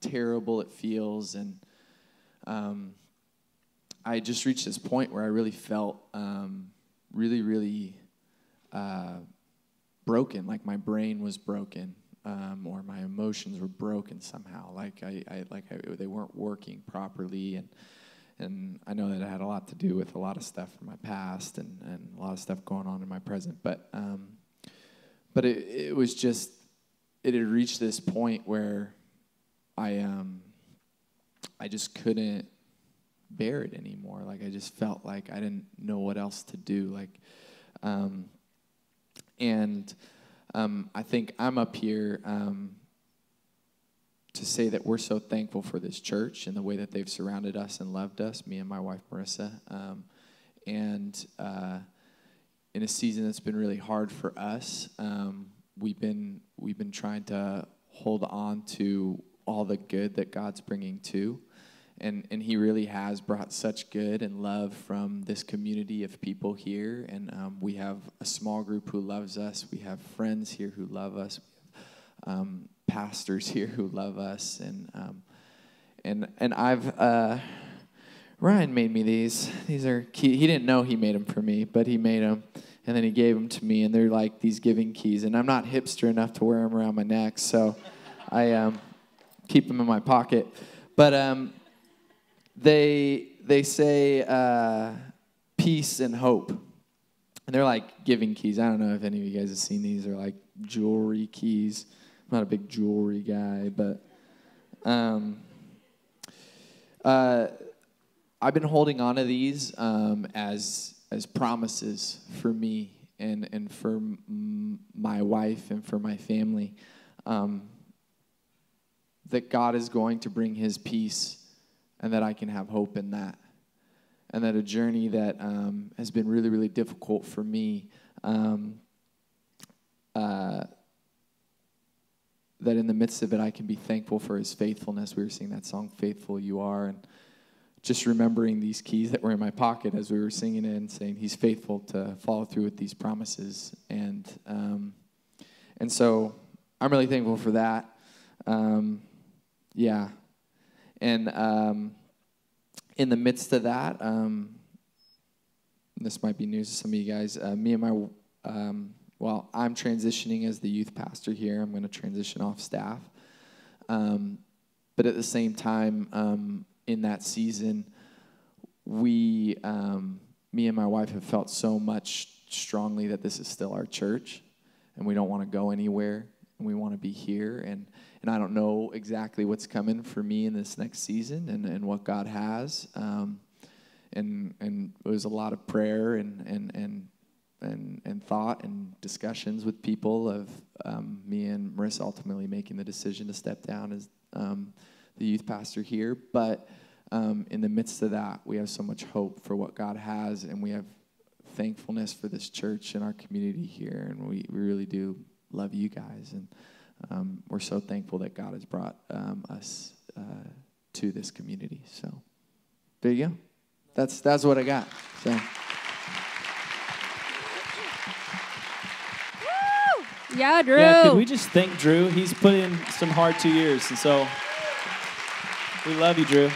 S16: terrible it feels. And I just reached this point where I really felt really broken, like my brain was broken, or my emotions were broken somehow, like they weren't working properly. And I know that it had a lot to do with a lot of stuff from my past and a lot of stuff going on in my present. But it was just, it had reached this point where I just couldn't bear it anymore. Like I just felt like I didn't know what else to do. Like, I think I'm up here to say that we're so thankful for this church and the way that they've surrounded us and loved us, me and my wife, Marissa. In a season that's been really hard for us, we've been trying to hold on to all the good that God's bringing too. And he really has brought such good and love from this community of people here. And we have a small group who loves us. We have friends here who love us. We have pastors here who love us. And I've Ryan made me these. These are key. He didn't know he made them for me, but he made them. And then he gave them to me, and they're like these giving keys. And I'm not hipster enough to wear them around my neck, so I keep them in my pocket. But they say peace and hope. And they're like giving keys. I don't know if any of you guys have seen these. They're like jewelry keys. I'm not a big jewelry guy, but I've been holding on to these as promises for me and for my wife and for my family, that God is going to bring his peace and that I can have hope in that. And that a journey that has been really, really difficult for me, that in the midst of it, I can be thankful for his faithfulness. We were singing that song, Faithful You Are, and just remembering these keys that were in my pocket as we were singing it and saying he's faithful to follow through with these promises. And so I'm really thankful for that. Yeah. And in the midst of that, this might be news to some of you guys, me and my, I'm transitioning as the youth pastor here. I'm going to transition off staff. But at the same time, in that season, me and my wife have felt so much strongly that this is still our church, and we don't want to go anywhere, and we want to be here. And I don't know exactly what's coming for me in this next season and what God has. And it was a lot of prayer and thought and discussions with people of me and Marissa ultimately making the decision to step down as the youth pastor here. But in the midst of that, we have so much hope for what God has, and we have thankfulness for this church and our community here, and we really do love you guys, and we're so thankful that God has brought us to this community. So there you go. That's what I got. So.
S15: Yeah, Drew.
S17: Yeah, could we just thank Drew? He's put in some hard 2 years, and so we love you, Drew.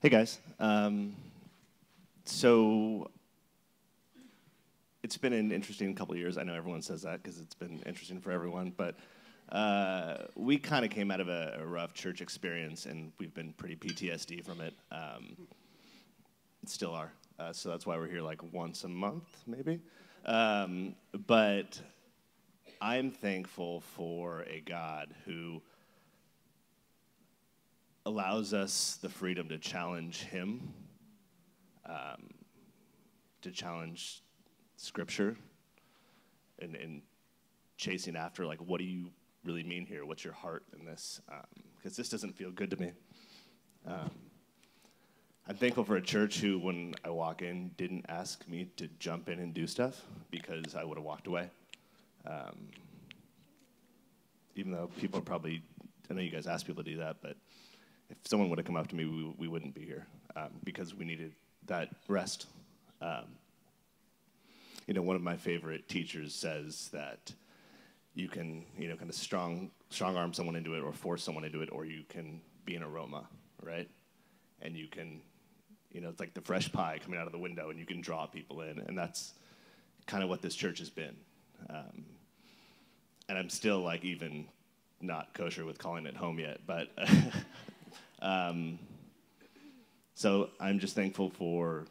S18: Hey, guys. So it's been an interesting couple of years. I know everyone says that because it's been interesting for everyone, but we kind of came out of a rough church experience, and we've been pretty PTSD from it. Still are. So that's why we're here like once a month, maybe. But I'm thankful for a God who allows us the freedom to challenge him, to challenge Scripture, and chasing after, like, what do you really mean here? What's your heart in this? Because this doesn't feel good to me. I'm thankful for a church who, when I walk in, didn't ask me to jump in and do stuff because I would have walked away. even though people are probably, I know you guys ask people to do that, but if someone would have come up to me, we wouldn't be here because we needed that rest. One of my favorite teachers says that you can, kind of strong arm someone into it or force someone into it, or you can be an aroma, right? And you can, it's like the fresh pie coming out of the window, and you can draw people in, and that's kind of what this church has been. And I'm still like even not kosher with calling it home yet, but so I'm just thankful for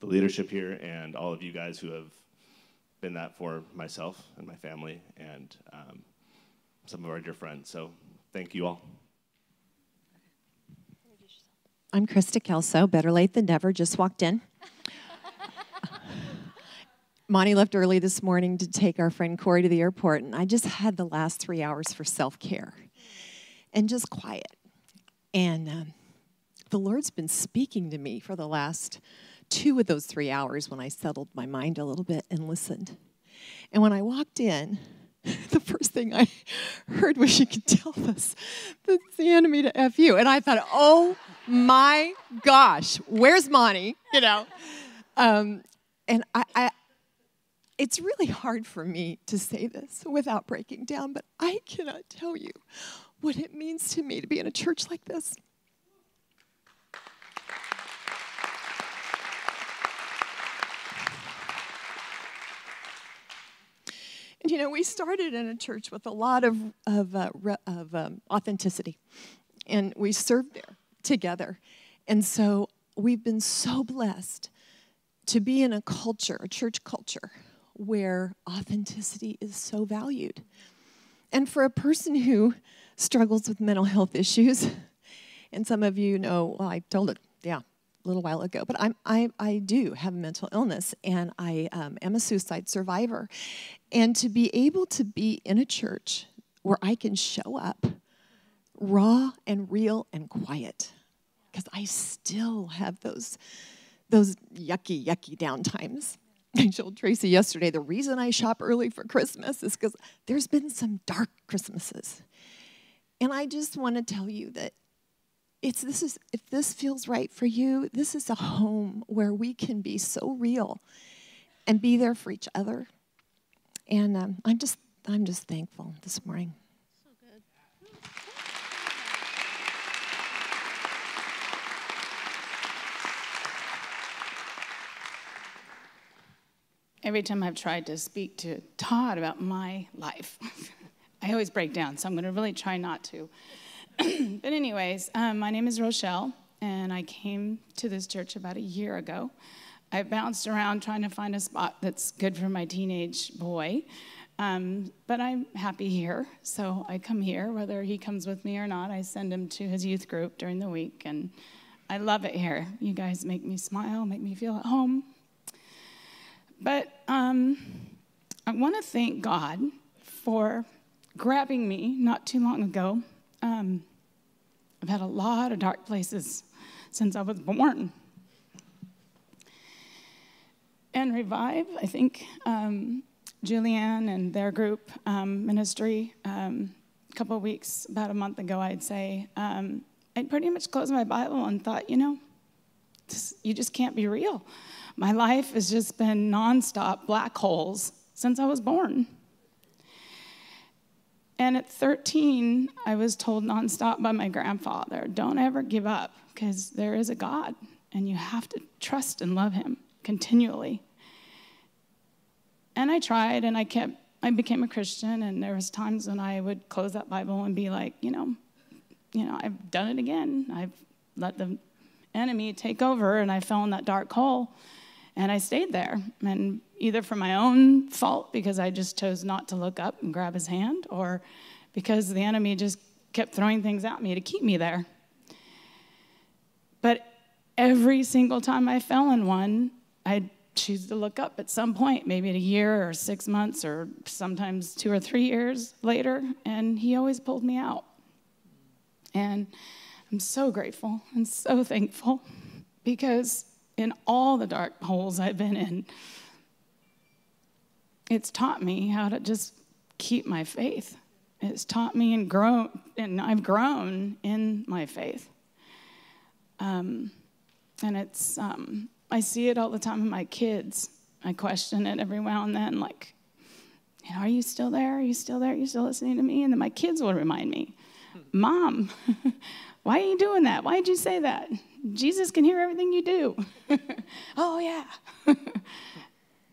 S18: the leadership here and all of you guys who have been that for myself and my family and some of our dear friends. So thank you all.
S19: I'm Krista Kelso, better late than never, just walked in. Monty left early this morning to take our friend Corey to the airport, and I just had the last 3 hours for self-care and just quiet. And the Lord's been speaking to me for the last 2 of those 3 hours when I settled my mind a little bit and listened. And when I walked in, the first thing I heard was, "You can tell this, that's the enemy to F you." And I thought, oh my gosh, where's Monty? And it's really hard for me to say this without breaking down, but I cannot tell you what it means to me to be in a church like this. And we started in a church with a lot of authenticity, and we served there together. And so we've been so blessed to be in a culture, a church culture, where authenticity is so valued. And for a person who struggles with mental health issues, and some of you know, well, I told it, a little while ago, but I do have a mental illness, and I am a suicide survivor. And to be able to be in a church where I can show up raw and real and quiet, because I still have those yucky down times. I told Tracy yesterday, the reason I shop early for Christmas is because there's been some dark Christmases. And I just want to tell you that if this feels right for you, this is a home where we can be so real and be there for each other. And I'm just thankful this morning.
S7: Every time I've tried to speak to Todd about my life, I always break down, so I'm going to really try not to. But anyways, my name is Rochelle, and I came to this church about a year ago. I bounced around trying to find a spot that's good for my teenage boy, but I'm happy here, so I come here. Whether he comes with me or not, I send him to his youth group during the week, and I love it here. You guys make me smile, make me feel at home. But I want to thank God for grabbing me not too long ago. I've had a lot of dark places since I was born. And Revive, I think Julianne and their group ministry, a couple of weeks, about a month ago, I'd say, I'd pretty much closed my Bible and thought, you just can't be real. My life has just been nonstop black holes since I was born. And at 13, I was told nonstop by my grandfather, don't ever give up, because there is a God, and you have to trust and love him continually. And I tried, and I became a Christian, and there was times when I would close that Bible and be like, I've done it again. I've let the enemy take over, and I fell in that dark hole. And I stayed there, and either for my own fault, because I just chose not to look up and grab his hand, or because the enemy just kept throwing things at me to keep me there. But every single time I fell in one, I'd choose to look up at some point, maybe at a year or 6 months or sometimes 2 or 3 years later, and he always pulled me out. And I'm so grateful and so thankful, because in all the dark holes I've been in, it's taught me how to just keep my faith
S20: has taught me and I've grown in my faith. And it's, I see it all the time in my kids. I question it every now and then, like, are you still there? Are you still there? Are you still listening to me? And then my kids will remind me, Mom, why are you doing that? Why did you say that? Jesus can hear everything you do. Oh, yeah.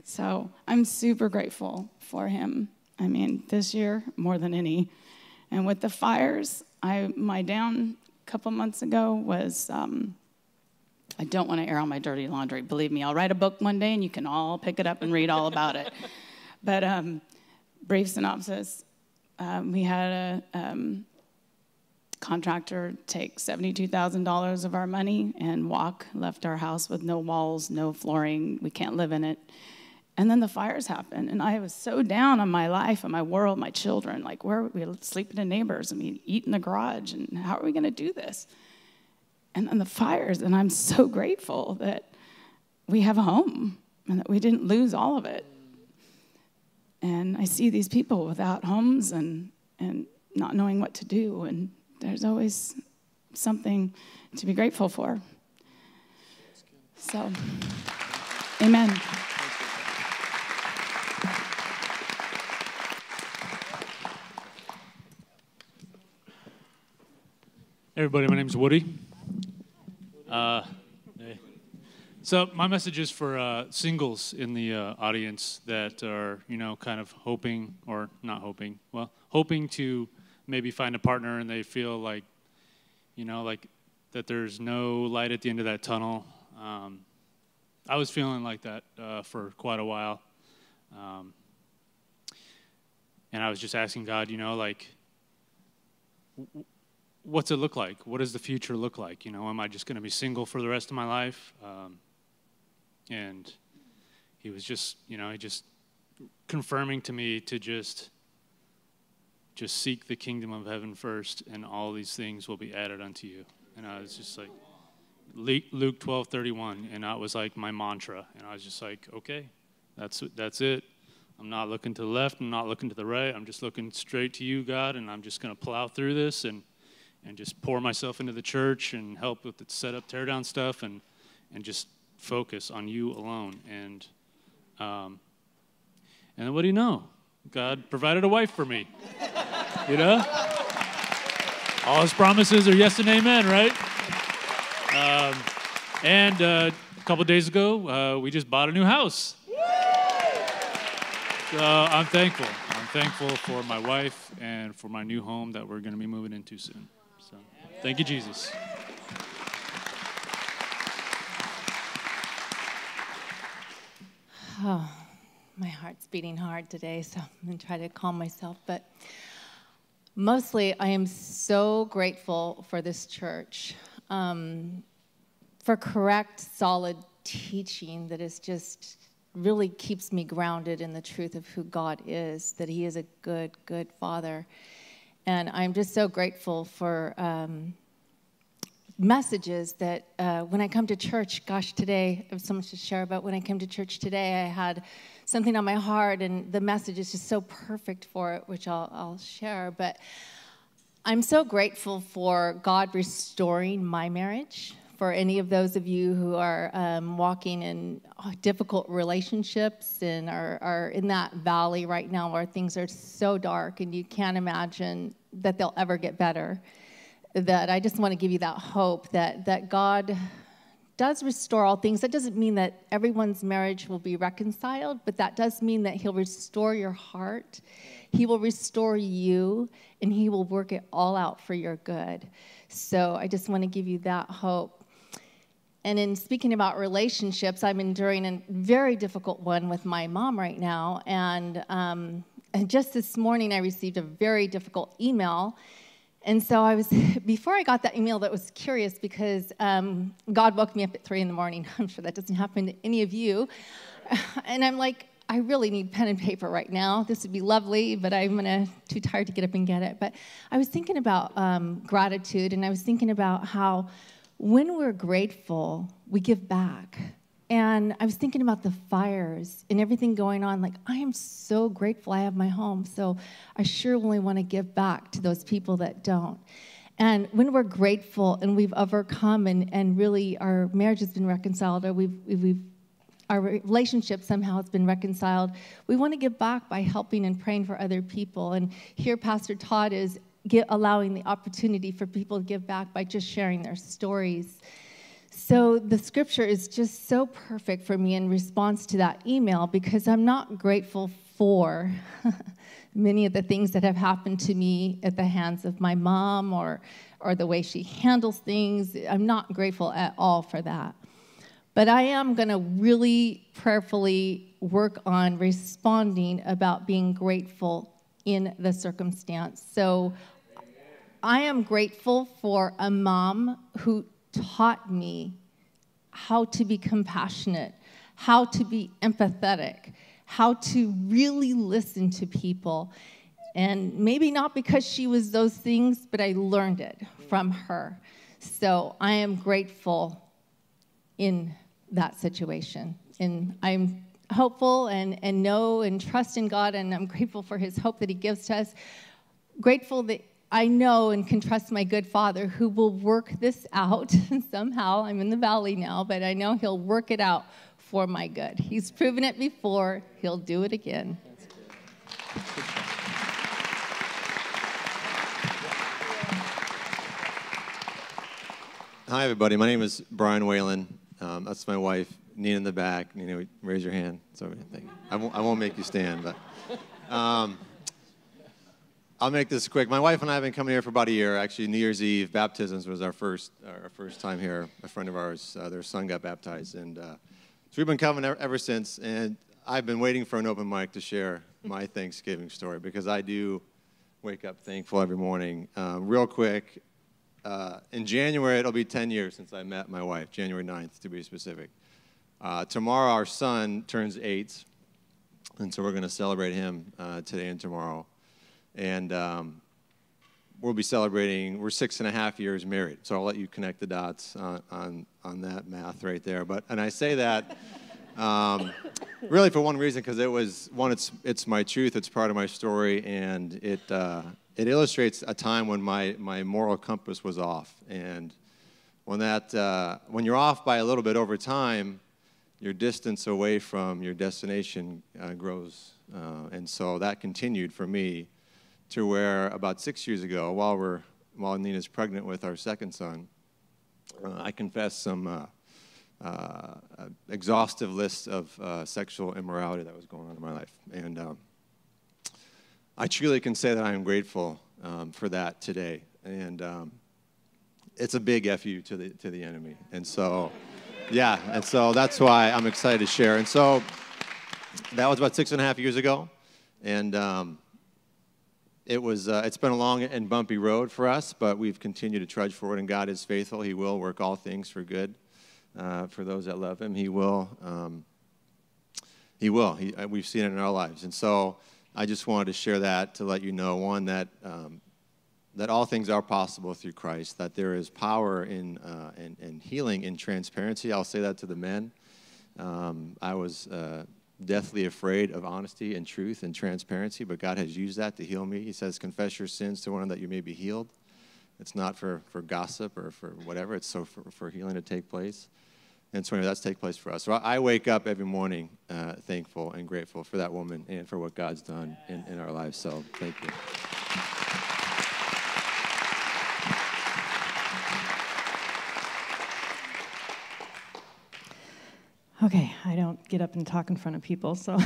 S20: So I'm super grateful for him. I mean, this year, more than any. And with the fires, my down a couple months ago was, I don't want to air all my dirty laundry. Believe me, I'll write a book one day and you can all pick it up and read all about it. But brief synopsis, we had a contractor take $72,000 of our money and left our house with no walls, no flooring. We can't live in it. And then the fires happened, and I was so down on my life and my world, my children. Like, where we sleep in the neighbors, and we eat in the garage, and how are we going to do this? And then the fires, and I'm so grateful that we have a home and that we didn't lose all of it. And I see these people without homes and not knowing what to do, and there's always something to be grateful for. So, amen.
S21: Hey everybody, my name's Woody. Hey. So my message is for singles in the audience that are, kind of hoping, or not hoping, hoping to maybe find a partner, and they feel like, like that there's no light at the end of that tunnel. I was feeling like that for quite a while. And I was just asking God, what's it look like? What does the future look like? Am I just going to be single for the rest of my life? And he was just, just confirming to me to just seek the kingdom of heaven first, and all these things will be added unto you. And I was just like, Luke 12:31, and that was like my mantra. And I was just like, okay, that's it. I'm not looking to the left. I'm not looking to the right. I'm just looking straight to you, God, and I'm just going to plow through this and just pour myself into the church and help with the setup, tear down stuff, and just focus on you alone. And then what do you know? God provided a wife for me. All his promises are yes and amen, right? And a couple days ago, we just bought a new house. So I'm thankful. I'm thankful for my wife and for my new home that we're going to be moving into soon. So thank you, Jesus.
S22: Oh, my heart's beating hard today, so I'm going to try to calm myself. But mostly, I am so grateful for this church, for correct, solid teaching that is just really keeps me grounded in the truth of who God is, that he is a good, good Father. And I'm just so grateful for messages that when I come to church, gosh, today, I have so much to share about when I came to church today. I had something on my heart, and the message is just so perfect for it, which I'll share. But I'm so grateful for God restoring my marriage. For any of those of you who are walking in difficult relationships and are in that valley right now where things are so dark and you can't imagine that they'll ever get better, that I just want to give you that hope that God does restore all things. That doesn't mean that everyone's marriage will be reconciled, but that does mean that he'll restore your heart. He will restore you, and he will work it all out for your good. So I just want to give you that hope. And in speaking about relationships, I'm enduring a very difficult one with my mom right now. And just this morning, I received a very difficult email. And so before I got that email, that was curious because God woke me up at 3 in the morning. I'm sure that doesn't happen to any of you. And I'm like, I really need pen and paper right now. This would be lovely, but I'm too tired to get up and get it. But I was thinking about gratitude, and I was thinking about how when we're grateful, we give back. And I was thinking about the fires and everything going on. Like, I am so grateful I have my home. So I sure only want to give back to those people that don't. And when we're grateful and we've overcome and really our marriage has been reconciled, or our relationship somehow has been reconciled, we want to give back by helping and praying for other people. And here Pastor Todd is allowing the opportunity for people to give back by just sharing their stories. So the scripture is just so perfect for me in response to that email, because I'm not grateful for many of the things that have happened to me at the hands of my mom or the way she handles things. I'm not grateful at all for that. But I am going to really prayerfully work on responding about being grateful in the circumstance. So I am grateful for a mom who taught me how to be compassionate, how to be empathetic, how to really listen to people. And maybe not because she was those things, but I learned it from her. So I am grateful in that situation. And I'm hopeful and know and trust in God, and I'm grateful for his hope that he gives to us. Grateful that I know and can trust my good Father who will work this out somehow. I'm in the valley now, but I know he'll work it out for my good. He's proven it before. He'll do it again.
S5: Hi, everybody. My name is Brian Whalen. That's my wife, Nina, in the back. Nina, raise your hand. Sorry, thank you. I won't make you stand, but I'll make this quick. My wife and I have been coming here for about a year. Actually, New Year's Eve, baptisms was our first time here. A friend of ours, their son got baptized, and so we've been coming ever since. And I've been waiting for an open mic to share my Thanksgiving story, because I do wake up thankful every morning. Real quick. In January, it'll be 10 years since I met my wife, January 9th, to be specific. Tomorrow, our son turns 8, and so we're going to celebrate him today and tomorrow. And we'll be celebrating, we're 6.5 years married, so I'll let you connect the dots on that math right there. And I say that really for one reason, because it's my truth, it's part of my story, and it illustrates a time when my moral compass was off. And when you're off by a little bit over time, your distance away from your destination grows. And so that continued for me to where about 6 years ago, while Nina's pregnant with our second son, I confessed some exhaustive list of sexual immorality that was going on in my life. And I truly can say that I am grateful for that today, and it's a big FU to the enemy. And so, yeah, and so that's why I'm excited to share. And so that was about 6.5 years ago, and it's been a long and bumpy road for us, but we've continued to trudge forward, and God is faithful. He will work all things for good for those that love Him. He will. We've seen it in our lives, and so I just wanted to share that to let you know, one, that all things are possible through Christ, that there is power in healing in transparency. I'll say that to the men. I was deathly afraid of honesty and truth and transparency, but God has used that to heal me. He says, confess your sins to one another that you may be healed. It's not for gossip or for whatever. It's so for healing to take place. And so anyway, that's take place for us. So I wake up every morning thankful and grateful for that woman and for what God's done in our lives. So thank you.
S6: Okay, I don't get up and talk in front of people, so.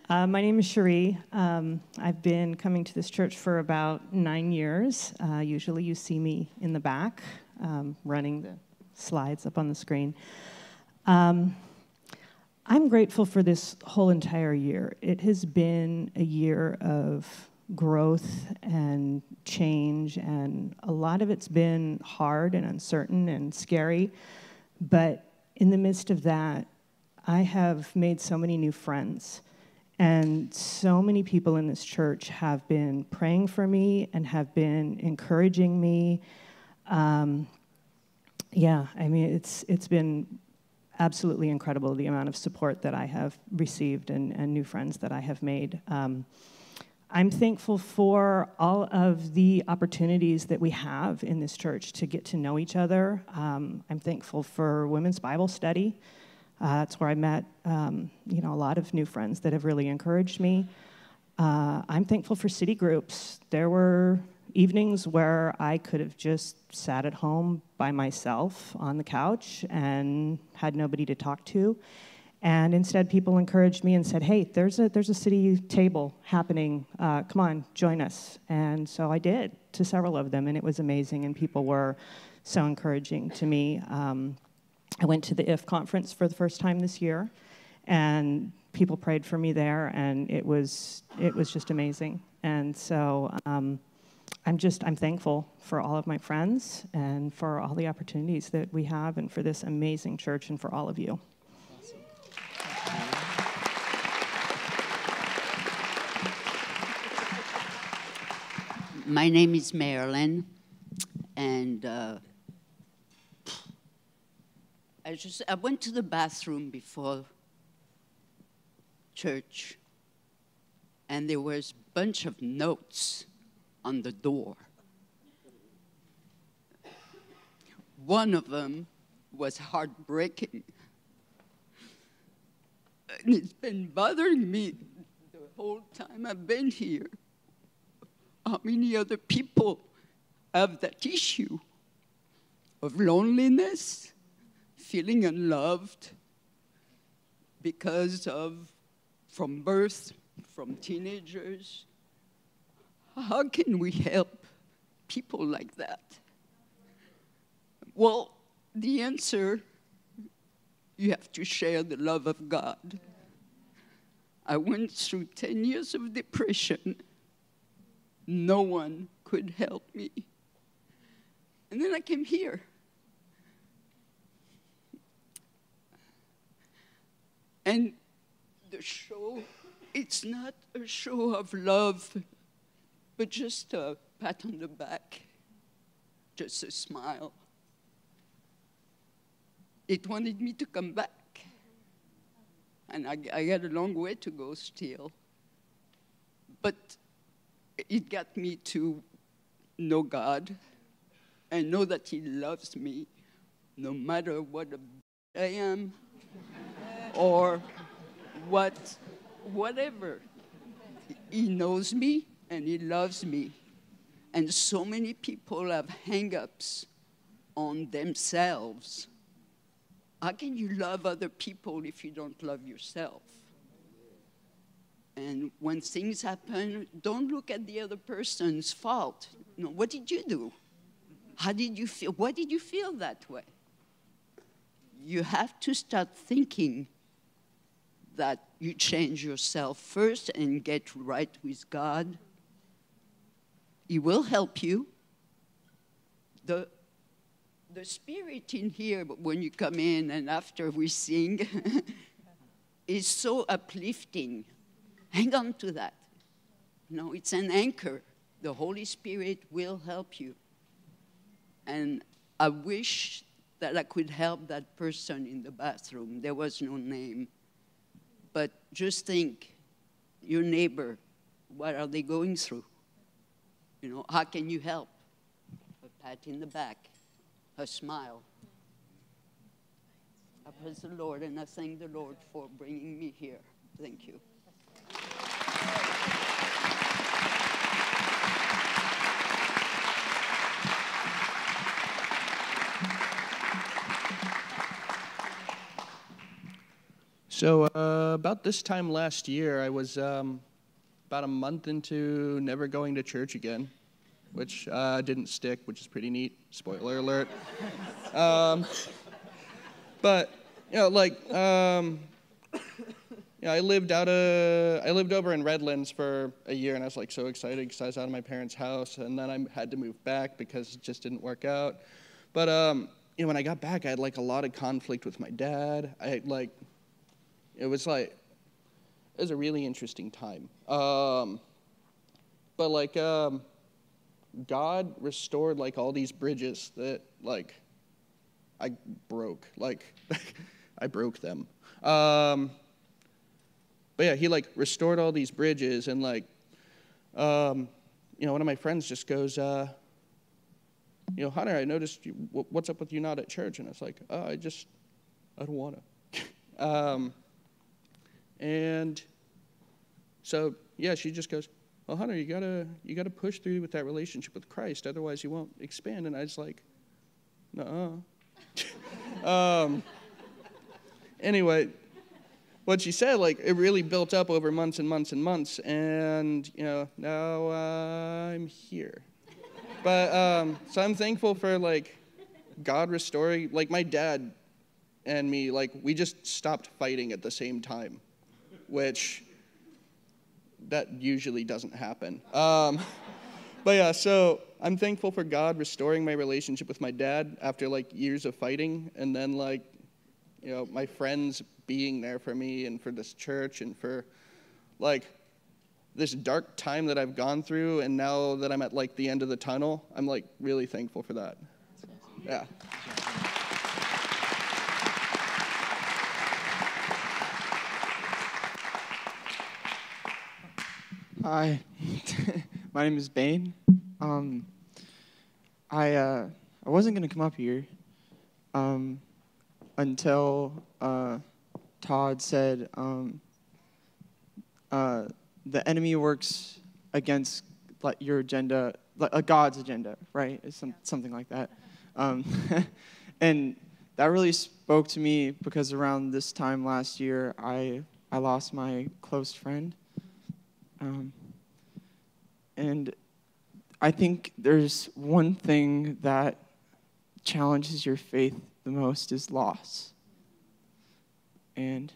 S6: My name is Cherie. I've been coming to this church for about 9 years. Usually you see me in the back, running the slides up on the screen. I'm grateful for this whole entire year. It has been a year of growth and change, and a lot of it's been hard and uncertain and scary, but in the midst of that, I have made so many new friends, and so many people in this church have been praying for me and have been encouraging me. Yeah, I mean, it's been absolutely incredible, the amount of support that I have received and new friends that I have made. I'm thankful for all of the opportunities that we have in this church to get to know each other. I'm thankful for women's Bible study. That's where I met, a lot of new friends that have really encouraged me. I'm thankful for city groups. There were evenings where I could have just sat at home by myself on the couch and had nobody to talk to. And instead, people encouraged me and said, hey, there's a city table happening. Come on, join us. And so I did to several of them, and it was amazing, and people were so encouraging to me. I went to the IF conference for the first time this year, and people prayed for me there, and it was just amazing. And so I'm thankful for all of my friends and for all the opportunities that we have and for this amazing church and for all of you.
S2: My name is Marilyn, and I went to the bathroom before church, and there was a bunch of notes on the door. One of them was heartbreaking. And it's been bothering me the whole time I've been here. How many other people have that issue of loneliness, feeling unloved because of, from birth, from teenagers? How can we help people like that? Well, the answer, you have to share the love of God. I went through 10 years of depression. No one could help me. And then I came here. And the show, it's not a show of love, but just a pat on the back, just a smile. It wanted me to come back. And I got a long way to go still. But it got me to know God and know that He loves me no matter what I am or whatever. He knows me and He loves me. And so many people have hang-ups on themselves. How can you love other people if you don't love yourself? And when things happen, don't look at the other person's fault. No, what did you do? How did you feel? Why did you feel that way? You have to start thinking that you change yourself first and get right with God. He will help you. The spirit in here, when you come in and after we sing, is so uplifting. Hang on to that. No, it's an anchor. The Holy Spirit will help you. And I wish that I could help that person in the bathroom. There was no name. But just think, your neighbor, what are they going through? You know, how can you help? A pat in the back, a smile. I praise the Lord, and I thank the Lord for bringing me here. Thank you.
S4: So about this time last year, I was about a month into never going to church again, which didn't stick, which is pretty neat. Spoiler alert. But I lived over in Redlands for a year, and I was like so excited because I was out of my parents' house, and then I had to move back because it just didn't work out. But when I got back, I had like a lot of conflict with my dad. It was a really interesting time. But God restored like all these bridges that like I broke. Like I broke them. But yeah, he like restored all these bridges, and like, one of my friends just goes, Hunter, I noticed you, what's up with you not at church? And I was like, I don't want to. And so yeah, she just goes, well, Hunter, you gotta push through with that relationship with Christ, otherwise you won't expand. And I was like, nuh-uh. Anyway, what she said, like, it really built up over months and months and months, and now I'm here. But so I'm thankful for like God restoring. Like my dad and me, like we just stopped fighting at the same time, which that usually doesn't happen. But yeah, so I'm thankful for God restoring my relationship with my dad after like years of fighting, and then like my friends being there for me and for this church and for like this dark time that I've gone through, and now that I'm at like the end of the tunnel, I'm like really thankful for that. Yeah.
S1: Hi, my name is Bane. I wasn't gonna come up here until Todd said the enemy works against like your agenda, like God's agenda, right? It's something like that. And that really spoke to me because around this time last year, I lost my close friend. And I think there's one thing that challenges your faith the most is loss. And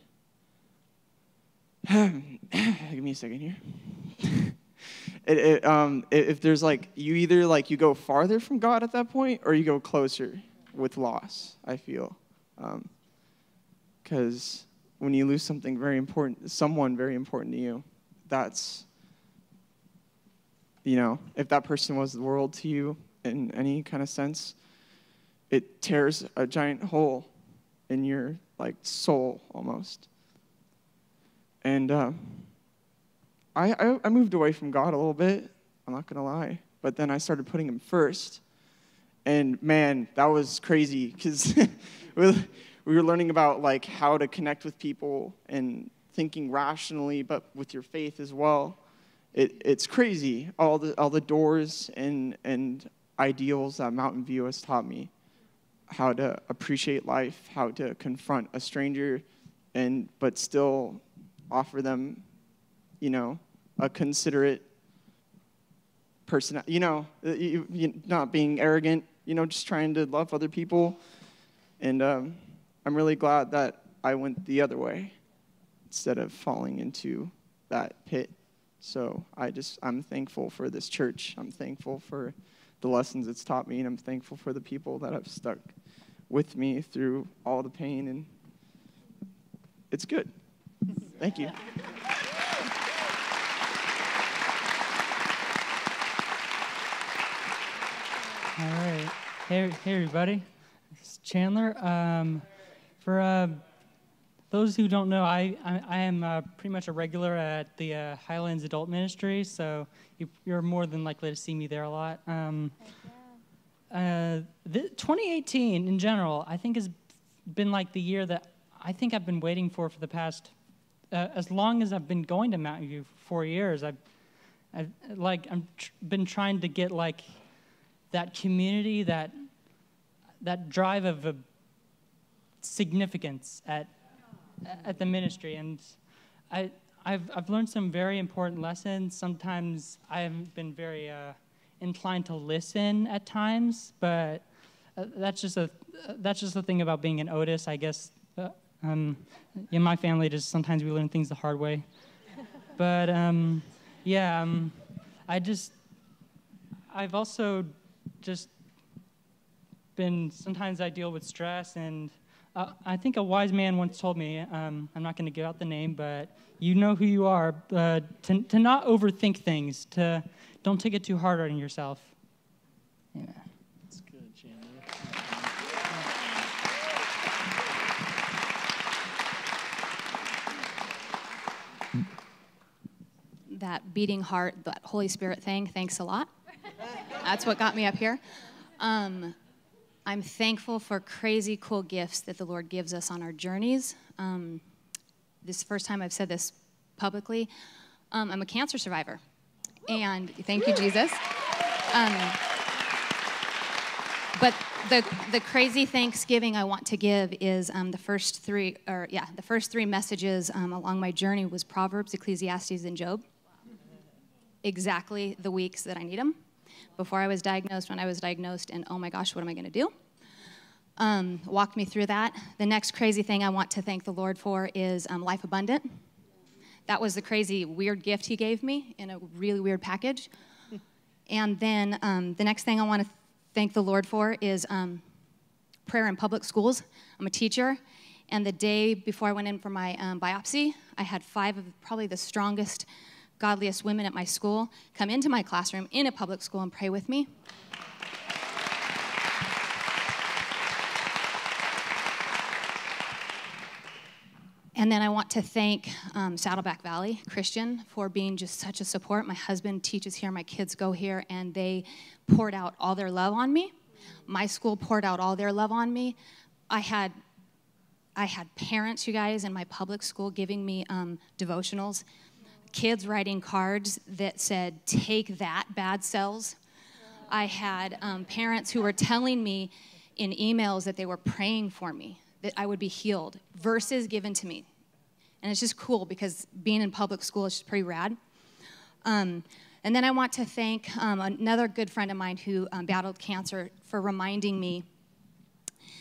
S1: give me a second here. If there's like, you either like you go farther from God at that point, or you go closer with loss, I feel. Because when you lose something very important, someone very important to you, that's, if that person was the world to you in any kind of sense, it tears a giant hole in your like soul almost. And I moved away from God a little bit, I'm not gonna lie, but then I started putting him first. And man, that was crazy, because we were learning about like how to connect with people and thinking rationally, but with your faith as well. It's crazy, all the doors and ideals that Mountain View has taught me. How to appreciate life, how to confront a stranger, but still offer them, a considerate person, not being arrogant, just trying to love other people. And I'm really glad that I went the other way instead of falling into that pit. So I'm thankful for this church. I'm thankful for the lessons it's taught me, and I'm thankful for the people that have stuck with me through all the pain, and it's good. Thank you.
S9: All right. Hey everybody. This is Chandler. For those who don't know, I am pretty much a regular at the Highlands Adult Ministry, so you're more than likely to see me there a lot. 2018 in general, I think has been like the year that I think I've been waiting for the past, as long as I've been going to Mountain View for 4 years. I've been trying to get like that community, that drive of significance at the ministry, and I've learned some very important lessons. Sometimes I haven't been very inclined to listen at times, but that's just the thing about being an Otis, I guess. In my family, just sometimes we learn things the hard way. But I've also just been, sometimes I deal with stress, and I think a wise man once told me, I'm not going to give out the name, but you know who you are, to not overthink things, don't take it too hard on yourself. Yeah.
S17: That's good, Chandler.
S3: that beating heart, that Holy Spirit thing. Thanks a lot. That's what got me up here. I'm thankful for crazy cool gifts that the Lord gives us on our journeys. This is the first time I've said this publicly. I'm a cancer survivor. And thank you, Jesus. But the crazy Thanksgiving I want to give is the first three messages along my journey was Proverbs, Ecclesiastes, and Job. Exactly the weeks that I need them. Before I was diagnosed, when I was diagnosed, and oh my gosh, what am I going to do? Walked me through that. The next crazy thing I want to thank the Lord for is Life Abundant. That was the crazy, weird gift he gave me in a really weird package. And then the next thing I want to thank the Lord for is prayer in public schools. I'm a teacher, and the day before I went in for my biopsy, I had 5 of probably the strongest, godliest women at my school come into my classroom in a public school and pray with me. And then I want to thank Saddleback Valley Christian for being just such a support. My husband teaches here, my kids go here, and they poured out all their love on me. My school poured out all their love on me. I had parents, you guys, in my public school giving me devotionals, kids writing cards that said, "Take that, bad cells." I had parents who were telling me in emails that they were praying for me, that I would be healed, verses given to me. And it's just cool because being in public school is just pretty rad. And then I want to thank another good friend of mine who battled cancer for reminding me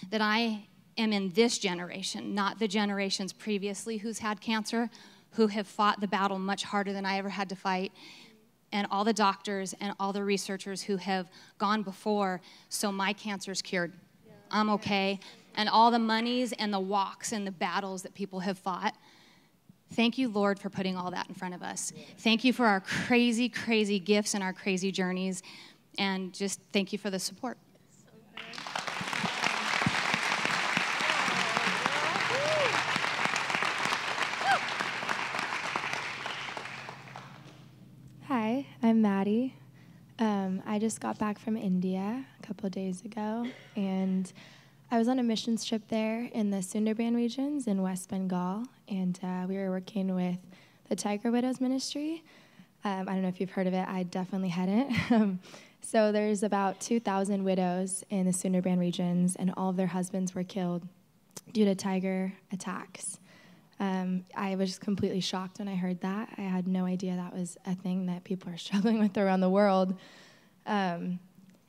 S3: that I am in this generation, not the generations previously who's had cancer, who have fought the battle much harder than I ever had to fight, and all the doctors and all the researchers who have gone before, so my cancer's cured. I'm okay. And all the monies and the walks and the battles that people have fought. Thank you, Lord, for putting all that in front of us. Thank you for our crazy, crazy gifts and our crazy journeys. And just thank you for the support.
S10: Hi, I'm Maddie. I just got back from India a couple of days ago, and I was on a missions trip there in the Sundarban regions in West Bengal, and we were working with the Tiger Widows Ministry. I don't know if you've heard of it. I definitely hadn't. So there's about 2,000 widows in the Sundarban regions, and all of their husbands were killed due to tiger attacks. I was just completely shocked when I heard that. I had no idea that was a thing that people are struggling with around the world. And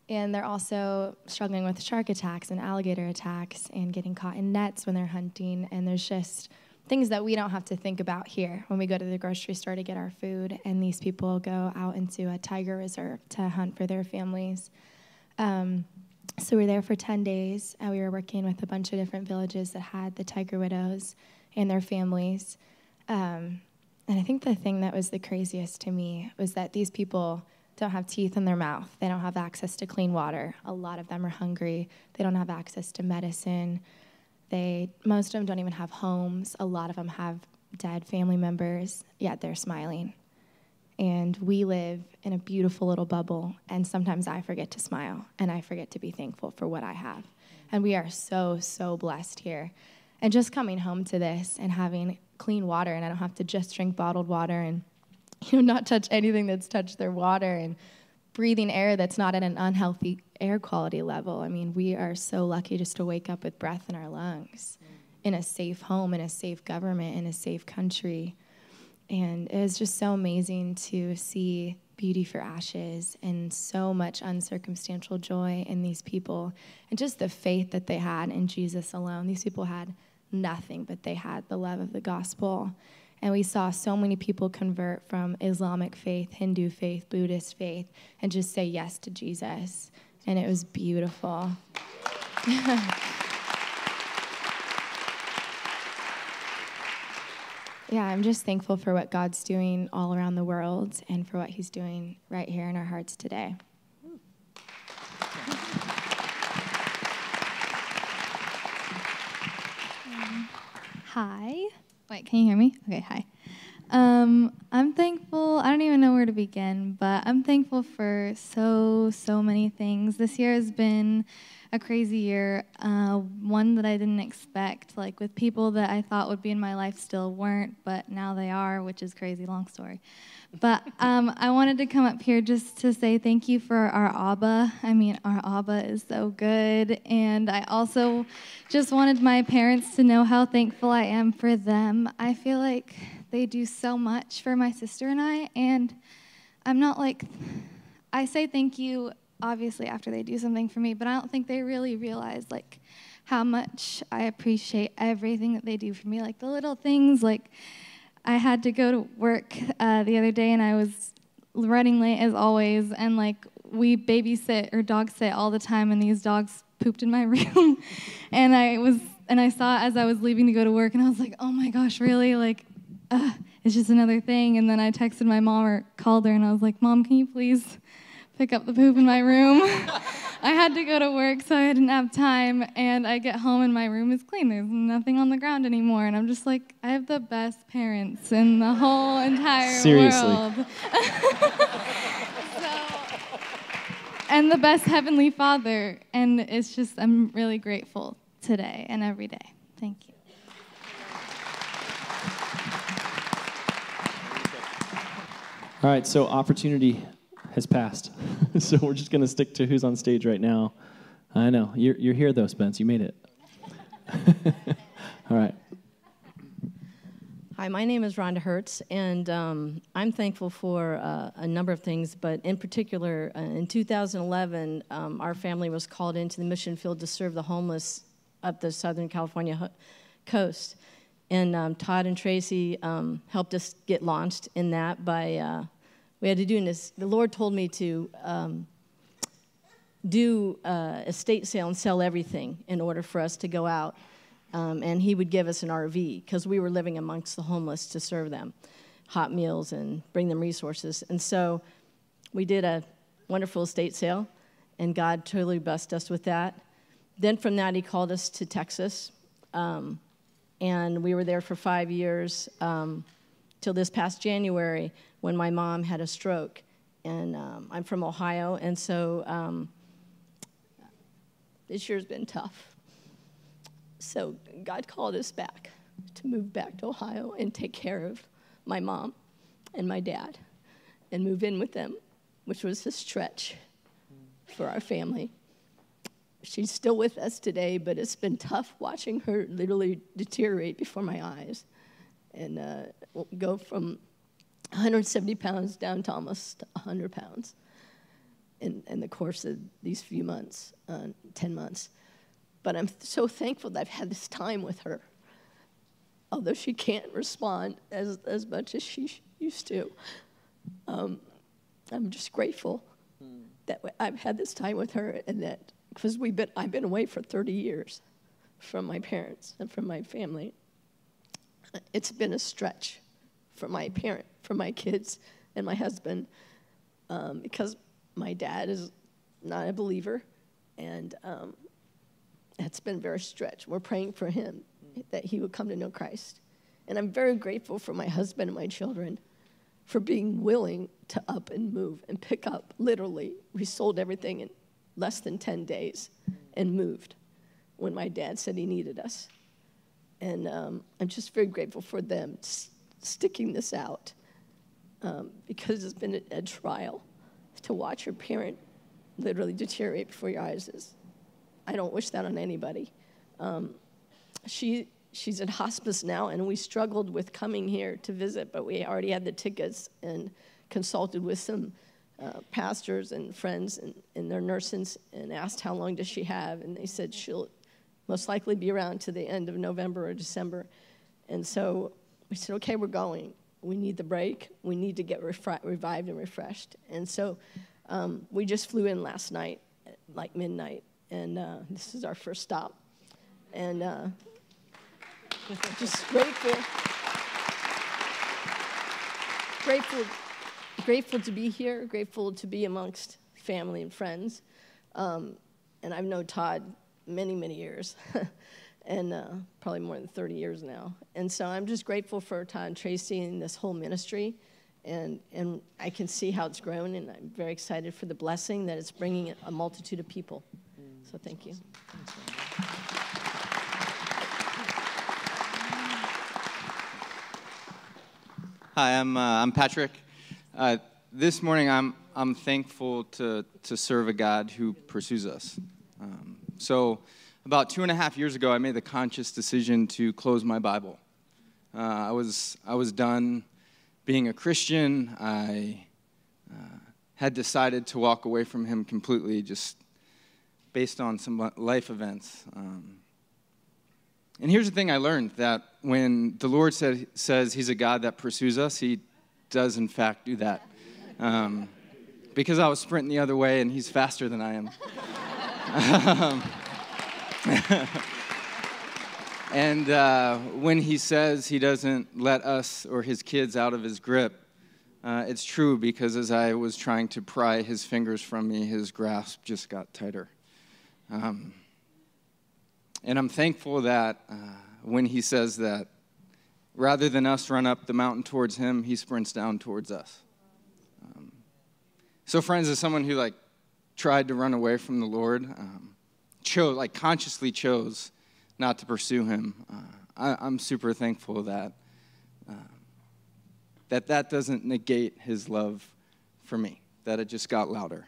S10: they're also struggling with shark attacks and alligator attacks and getting caught in nets when they're hunting. And there's just things that we don't have to think about here when we go to the grocery store to get our food. And these people go out into a tiger reserve to hunt for their families. So we're there for 10 days. And we were working with a bunch of different villages that had the tiger widows and their families. And I think the thing that was the craziest to me was that these people don't have teeth in their mouth. They don't have access to clean water. A lot of them are hungry. They don't have access to medicine. Most of them don't even have homes. A lot of them have dead family members, yet they're smiling. And we live in a beautiful little bubble, and sometimes I forget to smile, and I forget to be thankful for what I have. And we are so, so blessed here. And just coming home to this and having clean water, and I don't have to just drink bottled water and not touch anything that's touched their water, and breathing air that's not at an unhealthy air quality level. I mean, we are so lucky just to wake up with breath in our lungs, in a safe home, in a safe government, in a safe country. And it was just so amazing to see beauty for ashes and so much uncircumstantial joy in these people, and just the faith that they had in Jesus alone. These people had nothing, but they had the love of the gospel. And we saw so many people convert from Islamic faith, Hindu faith, Buddhist faith, and just say yes to Jesus. And it was beautiful. Yeah, I'm just thankful for what God's doing all around the world and for what he's doing right here in our hearts today.
S23: Hi. Wait, can you hear me? Okay, hi.
S11: I'm thankful. I don't even know where to begin, but I'm thankful for so many things. This year has been a crazy year, one that I didn't expect, like with people that I thought would be in my life still weren't, but now they are, which is crazy, long story. But I wanted to come up here just to say thank you for our Abba. I mean, our Abba is so good. And I also just wanted my parents to know how thankful I am for them. I feel like they do so much for my sister and I, and I'm not like, I say thank you obviously after they do something for me, but I don't think they really realize like how much I appreciate everything that they do for me, like the little things. Like I had to go to work the other day and I was running late as always, and like we babysit or dog sit all the time, and these dogs pooped in my room. And I saw it as I was leaving to go to work, and I was like, oh my gosh, really? Like, it's just another thing. And then I texted my mom or called her, and I was like, Mom, can you please pick up the poop in my room? I had to go to work, so I didn't have time, and I get home and my room is clean. There's nothing on the ground anymore, and I'm just like, I have the best parents in the whole entire world. And the best Heavenly Father, and it's just, I'm really grateful today and every day. Thank you.
S17: All right, so opportunity has passed. So we're just going to stick to who's on stage right now. I know. You're here, though, Spence. You made it. All right.
S12: Hi, my name is Rhonda Hertz, and I'm thankful for a number of things, but in particular, in 2011, our family was called into the mission field to serve the homeless up the Southern California coast. And Todd and Tracy helped us get launched in that by, we had to do this, the Lord told me to do a estate sale and sell everything in order for us to go out. And he would give us an RV because we were living amongst the homeless to serve them hot meals and bring them resources. And so we did a wonderful estate sale, and God totally blessed us with that. Then from that, he called us to Texas, and we were there for 5 years till this past January when my mom had a stroke. And I'm from Ohio, and so this year's been tough. So God called us back to move back to Ohio and take care of my mom and my dad and move in with them, which was a stretch for our family. She's still with us today, but it's been tough watching her literally deteriorate before my eyes and go from 170 pounds down to almost 100 pounds in the course of these few months, 10 months. But I'm so thankful that I've had this time with her, although she can't respond as much as she used to. I'm just grateful that I've had this time with her, and that because I've been away for 30 years from my parents and from my family. It's been a stretch for my kids and my husband, because my dad is not a believer, and it's been very stretched. We're praying for him, that he would come to know Christ. And I'm very grateful for my husband and my children for being willing to up and move and pick up. Literally, we sold everything in less than 10 days and moved when my dad said he needed us. And I'm just very grateful for them sticking this out, because it's been a trial to watch your parent literally deteriorate before your eyes. I don't wish that on anybody. She's in hospice now, and we struggled with coming here to visit, but we already had the tickets and consulted with some pastors and friends and their nurses and asked how long does she have, and they said she'll most likely be around to the end of November or December. And so we said, okay, we're going. We need the break. We need to get revived and refreshed. And so we just flew in last night at like midnight. And this is our first stop. And just grateful to be here, grateful to be amongst family and friends. And I've known Todd many, many years. and probably more than 30 years now. And so I'm just grateful for Todd and Tracy and this whole ministry. And I can see how it's grown, and I'm very excited for the blessing that it's bringing a multitude of people. So thank you.
S13: Hi, I'm Patrick. This morning, I'm thankful to serve a God who pursues us. So about 2.5 years ago, I made the conscious decision to close my Bible. I was done being a Christian. I had decided to walk away from him completely, just based on some life events. And here's the thing I learned, that when the Lord says he's a God that pursues us, he does in fact do that. Because I was sprinting the other way and he's faster than I am. And when he says he doesn't let us or his kids out of his grip, it's true, because as I was trying to pry his fingers from me, his grasp just got tighter. And I'm thankful that when he says that, rather than us run up the mountain towards him, he sprints down towards us. So friends, as someone who tried to run away from the Lord, consciously chose not to pursue him, I'm super thankful that that doesn't negate his love for me, that it just got louder.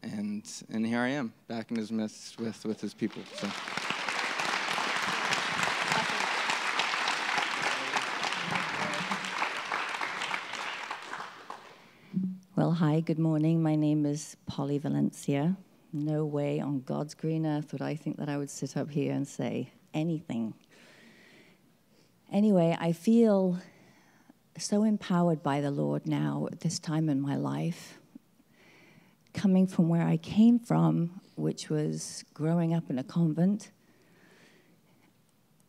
S13: And here I am, back in his midst with his people. So.
S14: Well, hi, good morning. My name is Polly Valencia. No way on God's green earth would I think that I would sit up here and say anything. Anyway, I feel so empowered by the Lord now at this time in my life, coming from where I came from, which was growing up in a convent,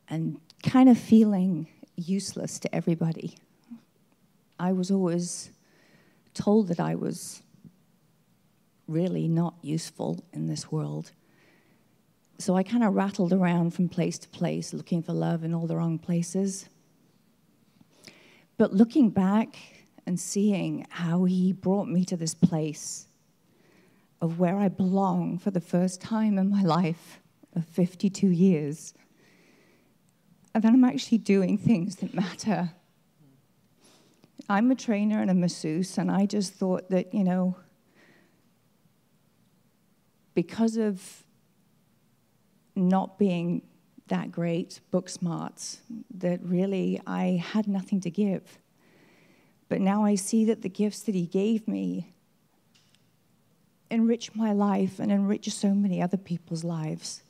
S14: and kind of feeling useless to everybody. I was always told that I was really not useful in this world. So I kind of rattled around from place to place, looking for love in all the wrong places. But looking back and seeing how he brought me to this place of where I belong for the first time in my life of 52 years, and that I'm actually doing things that matter. I'm a trainer and a masseuse, and I just thought that, because of not being that great book smarts, that really I had nothing to give. But now I see that the gifts that he gave me enrich my life and enrich so many other people's lives.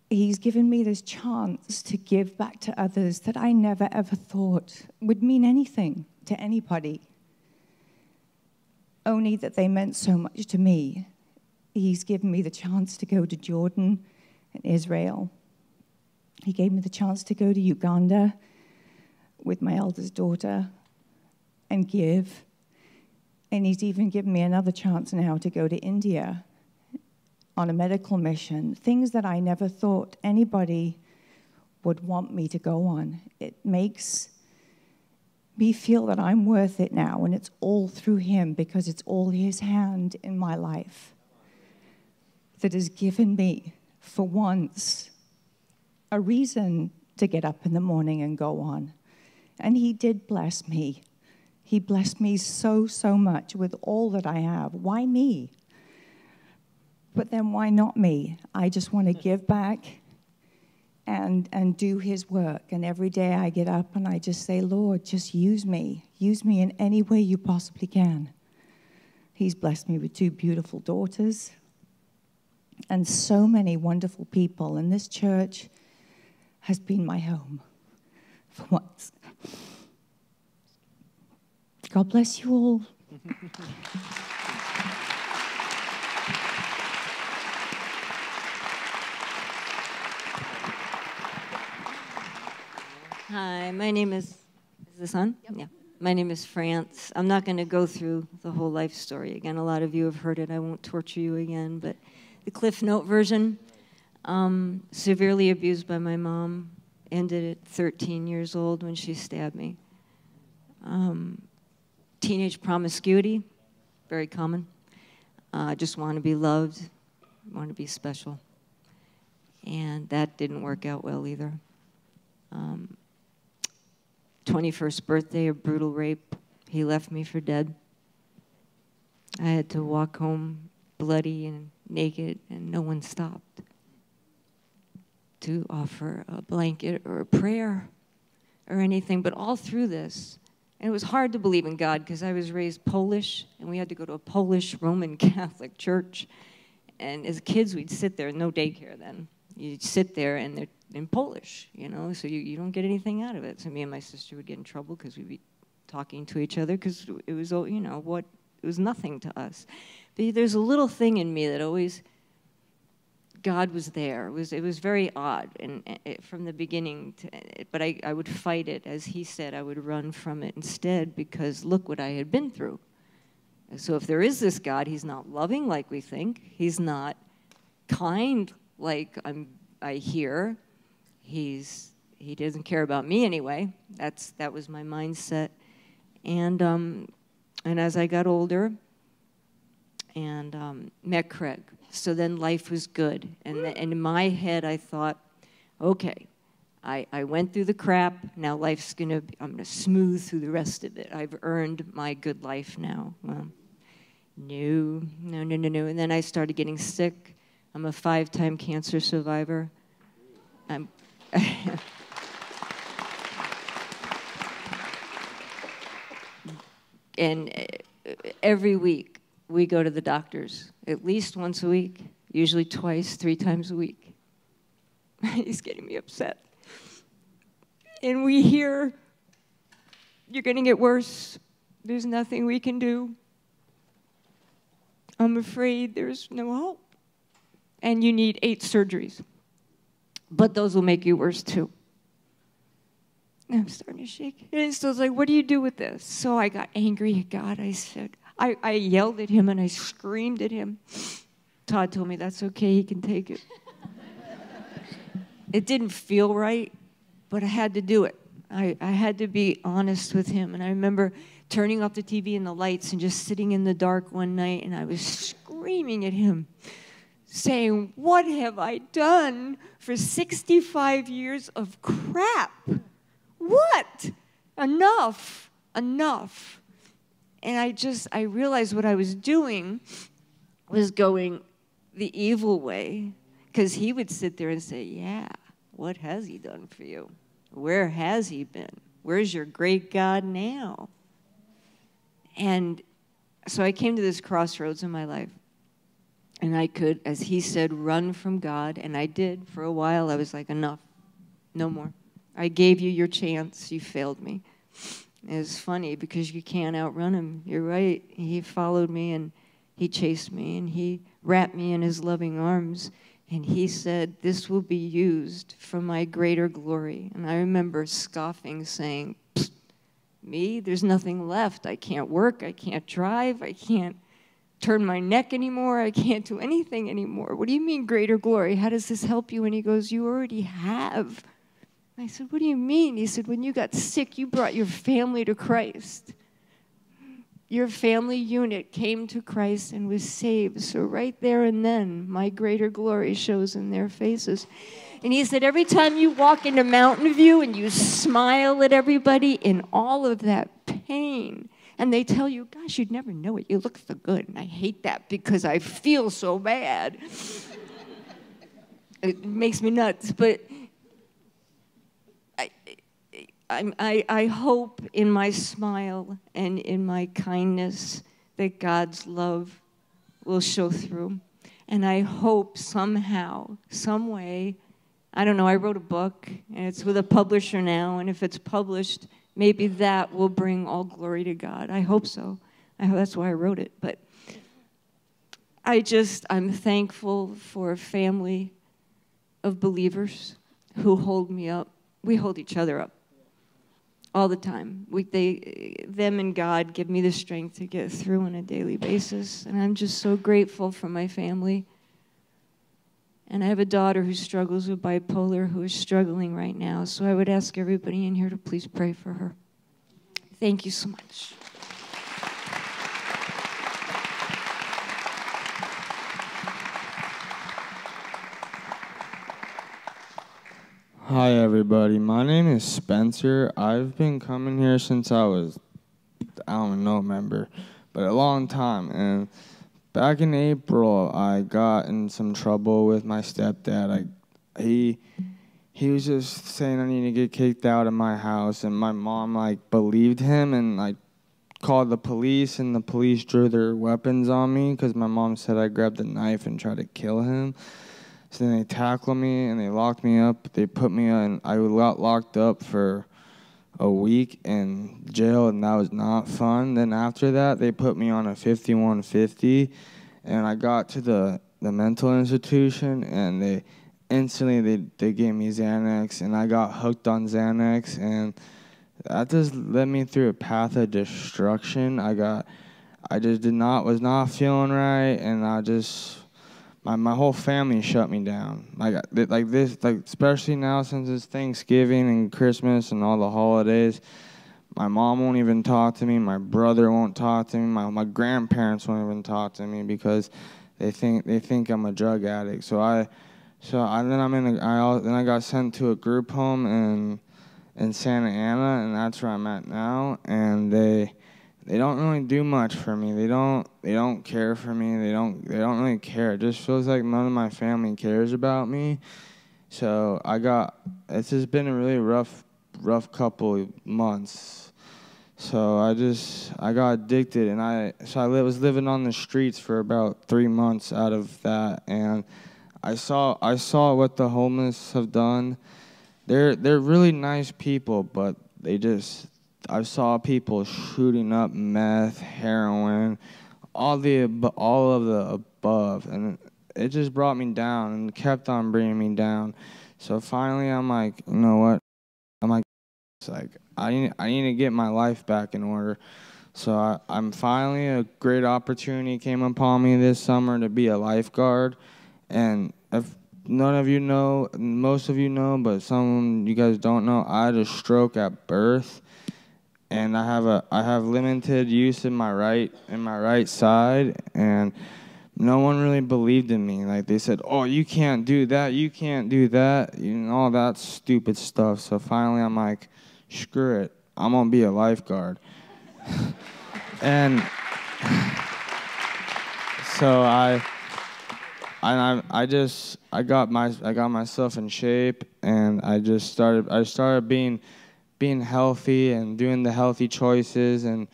S14: He's given me this chance to give back to others that I never ever thought would mean anything to anybody, only that they meant so much to me. He's given me the chance to go to Jordan and Israel. He gave me the chance to go to Uganda with my eldest daughter and give. And he's even given me another chance now to go to India on a medical mission, things that I never thought anybody would want me to go on. It makes me feel that I'm worth it now, and it's all through him, because it's all his hand in my life that has given me, for once, a reason to get up in the morning and go on. And he did bless me. He blessed me so, so much with all that I have. Why me? But then why not me? I just want to give back and do his work. And every day I get up and I just say, Lord, just use me. Use me in any way you possibly can. He's blessed me with 2 beautiful daughters and so many wonderful people. And this church has been my home for once. God bless you all.
S23: Hi, my name is this on? Yep. Yeah. My name is France. I'm not going to go through the whole life story again. A lot of you have heard it. I won't torture you again, but the Cliff Note version. Severely abused by my mom. Ended at 13 years old when she stabbed me. Teenage promiscuity, very common. Just want to be loved, want to be special. And that didn't work out well either. 21st birthday, a brutal rape. He left me for dead. I had to walk home bloody and naked, and no one stopped to offer a blanket or a prayer or anything. But all through this, and it was hard to believe in God because I was raised Polish, and we had to go to a Polish Roman Catholic church. And as kids, we'd sit there, no daycare then. You'd sit there, and they're in Polish, you know, so you don't get anything out of it. So me and my sister would get in trouble because we'd be talking to each other because it was, you know, it was nothing to us. But there's a little thing in me that always, God was there. It was very odd and from the beginning, but I would fight it. As he said, I would run from it instead because look what I had been through. So if there is this God, he's not loving like we think. He's not kind like I hear. He doesn't care about me anyway. That was my mindset. And as I got older and met Craig, so then life was good. And in my head, I thought, okay, I went through the crap. Now life's I'm gonna smooth through the rest of it. I've earned my good life now. Well, no. And then I started getting sick. I'm a 5-time cancer survivor. And every week, we go to the doctors, at least once a week, usually twice, 3 times a week. He's getting me upset. And we hear, you're going to get worse. There's nothing we can do. I'm afraid there's no hope. And you need 8 surgeries. But those will make you worse too. And I'm starting to shake. And so I was like, what do you do with this? So I got angry at God. I said, I yelled at him and I screamed at him. Todd told me that's okay, he can take it. It didn't feel right, but I had to do it. I had to be honest with him. And I remember turning off the TV and the lights and just sitting in the dark one night, and I was screaming at him, saying, what have I done for 65 years of crap? What? Enough. And I realized what I was doing was going the evil way, because he would sit there and say, yeah, what has he done for you? Where has he been? Where's your great God now? And so I came to this crossroads in my life. And I could, as he said, run from God. And I did. For a while, I was like, enough. No more. I gave you your chance. You failed me. It was funny because you can't outrun him. You're right. He followed me and he chased me and he wrapped me in his loving arms. And he said, this will be used for my greater glory. And I remember scoffing, saying, me? There's nothing left. I can't work. I can't drive. I can't turn my neck anymore. I can't do anything anymore. What do you mean greater glory? How does this help you? And he goes, you already have. I said, what do you mean? He said, when you got sick, you brought your family to Christ. Your family unit came to Christ and was saved. So right there and then, my greater glory shows in their faces. And he said, every time you walk into Mountain View and you smile at everybody in all of that pain, and they tell you, gosh, you'd never know it. You look so good. And I hate that because I feel so bad. It makes me nuts. But I hope in my smile and in my kindness that God's love will show through. And I hope somehow, some way, I don't know, I wrote a book, and it's with a publisher now, and if it's published, maybe that will bring all glory to God. I hope so. That's why I wrote it. But I'm thankful for a family of believers who hold me up. We hold each other up all the time. Them and God give me the strength to get through on a daily basis. And I'm just so grateful for my family. And I have a daughter who struggles with bipolar, who is struggling right now. So I would ask everybody in here to please pray for her. Thank you so much.
S8: Hi, everybody. My name is Spencer. I've been coming here since I was, I don't know, member, but a long time. And back in April, I got in some trouble with my stepdad. He was just saying I need to get kicked out of my house, and my mom believed him and called the police, and the police drew their weapons on me because my mom said I grabbed a knife and tried to kill him. So then they tackled me and they locked me up. They put me in, I got locked up for a week in jail, and that was not fun. Then after that, they put me on a 5150, and I got to the mental institution, and they instantly they gave me Xanax, and I got hooked on Xanax, and that just led me through a path of destruction. I just was not feeling right, and my whole family shut me down. Especially now since it's Thanksgiving and Christmas and all the holidays, my mom won't even talk to me. My brother won't talk to me. My grandparents won't even talk to me because they think I'm a drug addict. Then I got sent to a group home in Santa Ana, and that's where I'm at now. And they don't really do much for me. They don't care for me. They don't really care. It just feels like none of my family cares about me. So it's just been a really rough couple months. So I got addicted, and I was living on the streets for about 3 months out of that, and I saw what the homeless have done. They're really nice people, but I saw people shooting up meth, heroin, all of the above, and it just brought me down and kept on bringing me down. So finally, I'm like, you know what? I need to get my life back in order. So I'm finally, a great opportunity came upon me this summer to be a lifeguard, and if none of you know, most of you know, but some of you guys don't know, I had a stroke at birth. And I have limited use in my right side, and no one really believed in me. Like, they said, "Oh, you can't do that, you can't do that," all that stupid stuff. So finally, I'm like, screw it, I'm gonna be a lifeguard. And so I got myself in shape, and I started being healthy and doing the healthy choices. And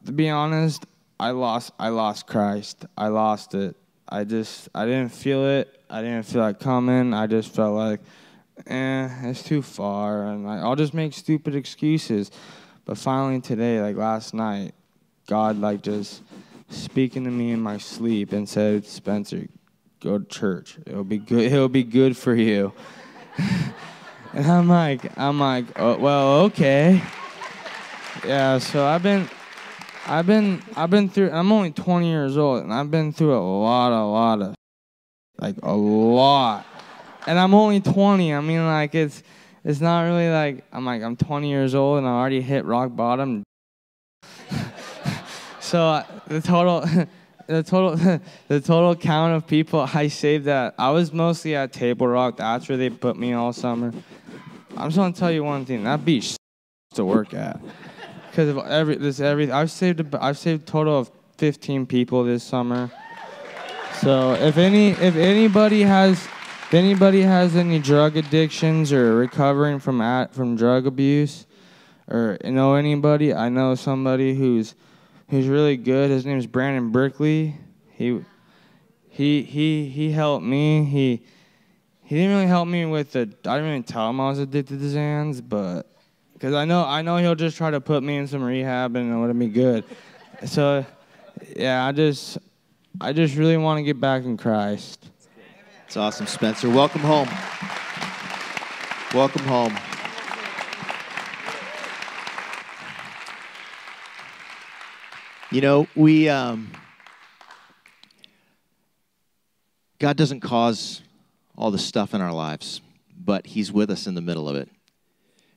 S8: to be honest, I lost Christ. I lost it. I didn't feel it. I didn't feel it coming. I just felt like, it's too far, and I'll just make stupid excuses. But finally today, last night, God just speaking to me in my sleep and said, "Spencer, go to church. It'll be good. It'll be good for you." And I'm like, oh, well, okay. Yeah, so I've been through. I'm only 20 years old, and I've been through a lot of, a lot. And I'm only 20. I mean, it's not really I'm 20 years old and I already hit rock bottom. So the total count of people I saved that I was mostly at Table Rock. That's where they put me all summer. I'm just gonna tell you one thing: that beach to work at, because of everything. I've saved a total of 15 people this summer. So if anybody has any drug addictions or recovering from drug abuse, or anybody, I know somebody who's really good. His name is Brandon Brickley. He helped me. He didn't really help me with I didn't really tell him I was addicted to Xans, but because I know he'll just try to put me in some rehab and it'll be good. So yeah, I just really want to get back in Christ.
S15: It's awesome, Spencer. Welcome home. Welcome home. God doesn't cause all the stuff in our lives, but he's with us in the middle of it.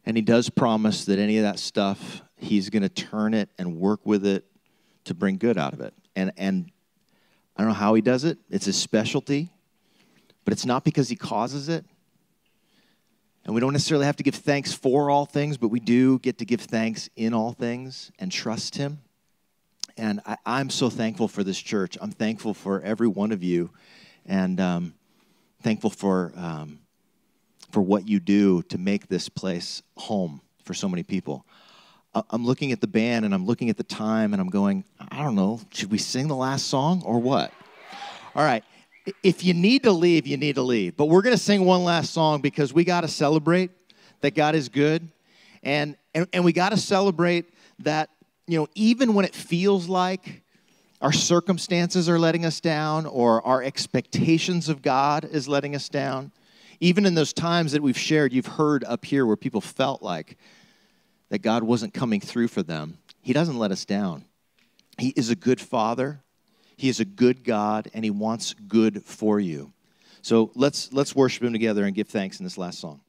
S15: And he does promise that any of that stuff, he's going to turn it and work with it to bring good out of it. And I don't know how he does it. It's his specialty, but it's not because he causes it. And we don't necessarily have to give thanks for all things, but we do get to give thanks in all things and trust him. And I'm so thankful for this church. I'm thankful for every one of you, and thankful for what you do to make this place home for so many people. I'm looking at the band, and I'm looking at the time, and I'm going, I don't know, should we sing the last song or what? All right. If you need to leave, you need to leave. But we're going to sing one last song because we got to celebrate that God is good. And we got to celebrate that, you know, even when it feels like our circumstances are letting us down or our expectations of God is letting us down, even in those times that we've shared, you've heard up here where people felt like that God wasn't coming through for them. He doesn't let us down. He is a good Father. He is a good God, and he wants good for you. So let's worship him together and give thanks in this last song.